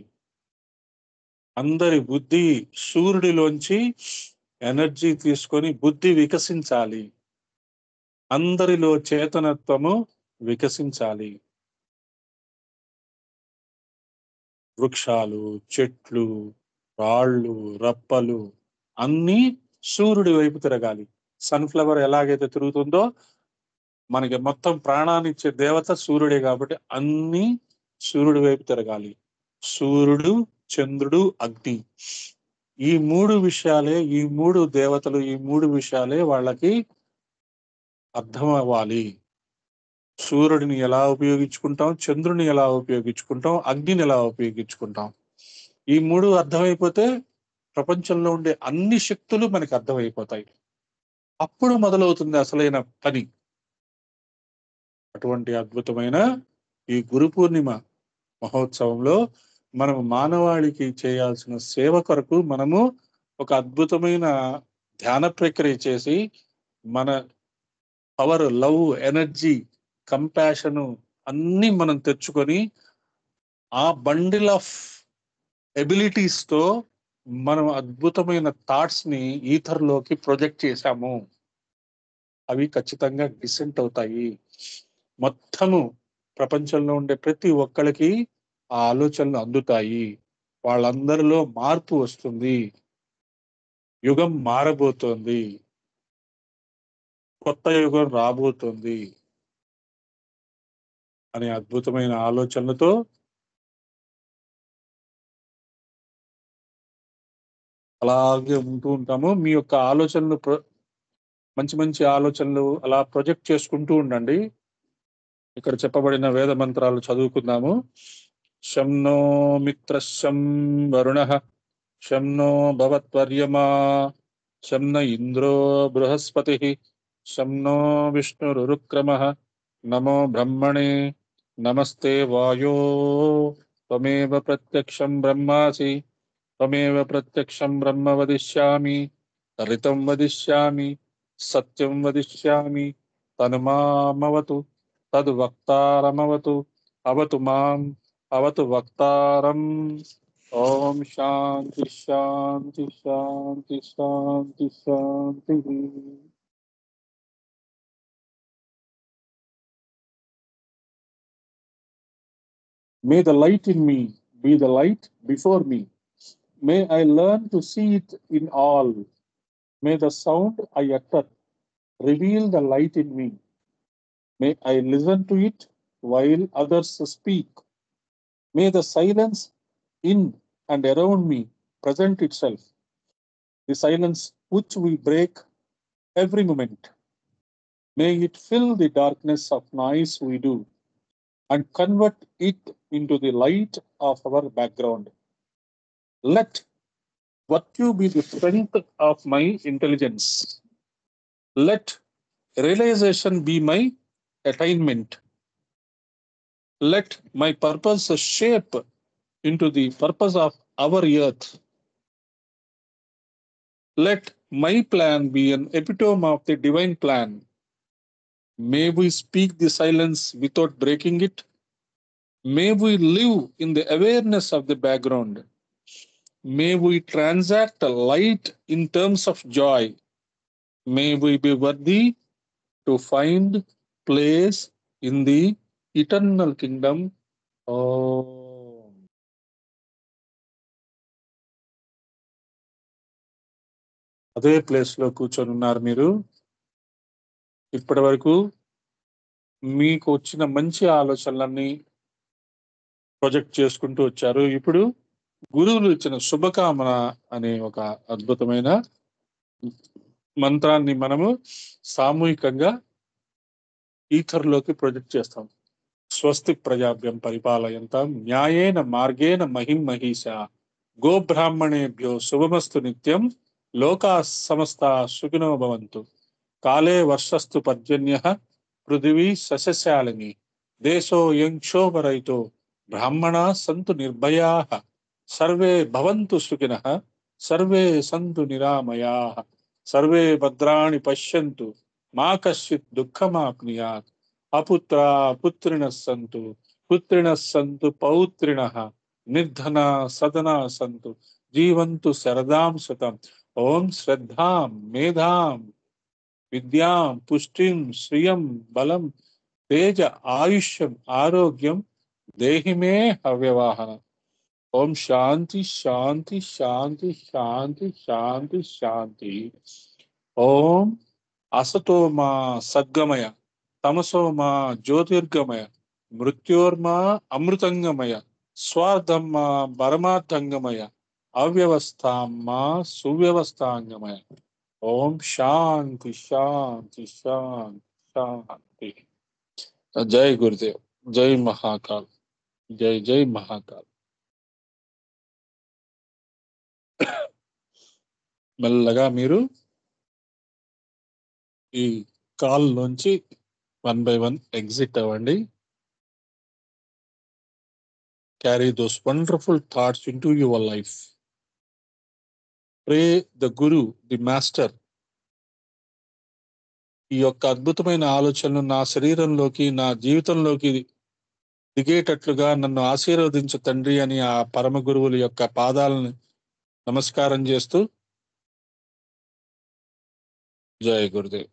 అందరి బుద్ధి సూర్యుడిలోంచి ఎనర్జీ తీసుకొని బుద్ధి వికసించాలి. అందరిలో చేతనత్వము వికసించాలి. వృక్షాలు, చెట్లు, రాళ్ళు, రప్పలు అన్నీ సూర్యుడి వైపు తిరగాలి. సన్ఫ్లవర్ ఎలాగైతే తిరుగుతుందో మనకి మొత్తం ప్రాణాన్నిచ్చే దేవత సూర్యుడే కాబట్టి అన్ని సూర్యుడి వైపు తిరగాలి. సూర్యుడు, చంద్రుడు, అగ్ని, ఈ మూడు విషయాలే, ఈ మూడు దేవతలు, ఈ మూడు విషయాలే వాళ్ళకి అర్థం అవ్వాలి. సూర్యుడిని ఎలా ఉపయోగించుకుంటాం, చంద్రుని ఎలా ఉపయోగించుకుంటాం, అగ్నిని ఎలా ఉపయోగించుకుంటాం, ఈ మూడు అర్థమైపోతే ప్రపంచంలో ఉండే అన్ని శక్తులు మనకి అర్థమైపోతాయి. అప్పుడు మొదలవుతుంది అసలైన పని. అటువంటి అద్భుతమైన ఈ గురు పూర్ణిమ మహోత్సవంలో మనం మానవాళికి చేయాల్సిన సేవ కొరకు మనము ఒక అద్భుతమైన ధ్యాన ప్రక్రియ చేసి మన పవర్, లవ్, ఎనర్జీ, కంపాషను అన్నీ మనం తెచ్చుకొని ఆ బండిల్ ఆఫ్ ఎబిలిటీస్ తో మనం అద్భుతమైన థాట్స్ ని ఈథర్లోకి ప్రొజెక్ట్ చేశాము. అవి ఖచ్చితంగా డిసెంట్ అవుతాయి. మొత్తము ప్రపంచంలో ఉండే ప్రతి ఒక్కరికి ఆ ఆలోచనలు అందుతాయి. వాళ్ళందరిలో మార్పు వస్తుంది. యుగం మారబోతోంది. కొత్త యుగం రాబోతోంది అనే అద్భుతమైన ఆలోచనలతో అలాగే ఉంటూ ఉంటాము. మీ యొక్క ఆలోచనలు మంచి మంచి ఆలోచనలు అలా ప్రొజెక్ట్ చేసుకుంటూ ఉండండి. ఇక్కడ చెప్పబడిన వేద మంత్రాలు చదువుకుందాము. శం నో మిత్రశం వరుణః శం నో భవత్వర్యమా శం న ఇంద్రో బృహస్పతిః శం నో విష్ణురుక్రమః నమో బ్రహ్మణే నమస్తే వాయో త్వమేవ ప్రత్యక్షం బ్రహ్మాసి త్వమేవ ప్రత్యక్షం బ్రహ్మ వదిష్యామి ఋతం వదిష్యామి సత్యం వదిష్యామి తనుమామవతు తద్ వక్తారమవతు అవతు మాం అవతు వక్తారం. ఓం శాంతి శాంతి శాంతి శాంతి శాంతి. May the light in me be the light before me. May I learn to see it in all. May the sound I utter reveal the light in me. May I listen to it while others speak. May the silence in and around me present itself, the silence which we break every moment. May it fill the darkness of noise we do and convert it into the light of our background. Let virtue be the strength of my intelligence. Let realization be my attainment. Let my purpose shape into the purpose of our earth. Let my plan be an epitome of the divine plan. May we speak the silence without breaking it. May we live in the awareness of the background. May we transact light in terms of joy. May we be worthy to find place in the eternal kingdom. Oh. అదే ప్లేస్ లో కూర్చొని ఉన్నారు మీరు. ఇప్పటి వరకు మీకు వచ్చిన మంచి ఆలోచనలన్నీ ప్రొజెక్ట్ చేసుకుంటూ వచ్చారు. ఇప్పుడు గురువులు ఇచ్చిన శుభకామన అనే ఒక అద్భుతమైన మంత్రాన్ని మనము సామూహికంగా ఈథర్లోకి ప్రొజెక్ట్ చేస్తాం. స్వస్తి ప్రజాభ్యం పరిపాలయంతాం న్యాయేన మార్గేణ మహిం మహిష గోబ్రాహ్మణేభ్యో శుభమస్తు నిత్యం లోకా సమస్త సుఖినో భవంతు. కాలే వర్షస్తు పర్జన్యః పృథివీ సస్యశాలిని దేశోऽयं క్షోభరహితో బ్రాహ్మణాः సంతు నిర్భయాः సర్వే భవంతు సుఖినః సర్వే సంతు నిరామయాః సర్వే భద్రాణి పశ్యంతు మా కశ్చిత్ దుఃఖమాప్నుయాత్. అపుత్రా పుత్రిణః సంతు పుత్రిణః సంతు పౌత్రిణః నిర్ధనా సదనా సంతు జీవంతు శరదాం శతం. ఓం శ్రద్ధాం మేధాం విద్యాం పుష్టిం శ్రియం బలం తేజ ఆయుష్యం ఆరోగ్యం దేహిమే హవ్యవాహన. ఓం శాంతి శాంతి శాంతి శాంతి శాంతి శాంతి. ఓం అసతో మా సద్గమయ తమసో మా జ్యోతిర్గమయ మృత్యోర్మా అమృతంగమయ స్వార్థం మా పరమార్థంగమయ అవ్యవస్థాం మా సువ్యవస్థాంగమయ. ఓం శాంతి శాంతి శాంతి శాంతి. జై గురుదేవ్. జై మహాకాల్. జై జై మహాకాల్. మెల్లగా మీరు ఈ కాల్ నుంచి 1 by 1 ఎగ్జిట్ అవ్వండి. Carry those wonderful thoughts in to your life. Pray the Guru, the master, ఈ యొక్క అద్భుతమైన ఆలోచనలు నా శరీరంలోకి నా జీవితంలోకి దిగేటట్లుగా నన్ను ఆశీర్వదించు తండ్రి అని ఆ పరమ గురువుల యొక్క పాదాలను నమస్కారం చేస్తూ జై గురుదేవ్.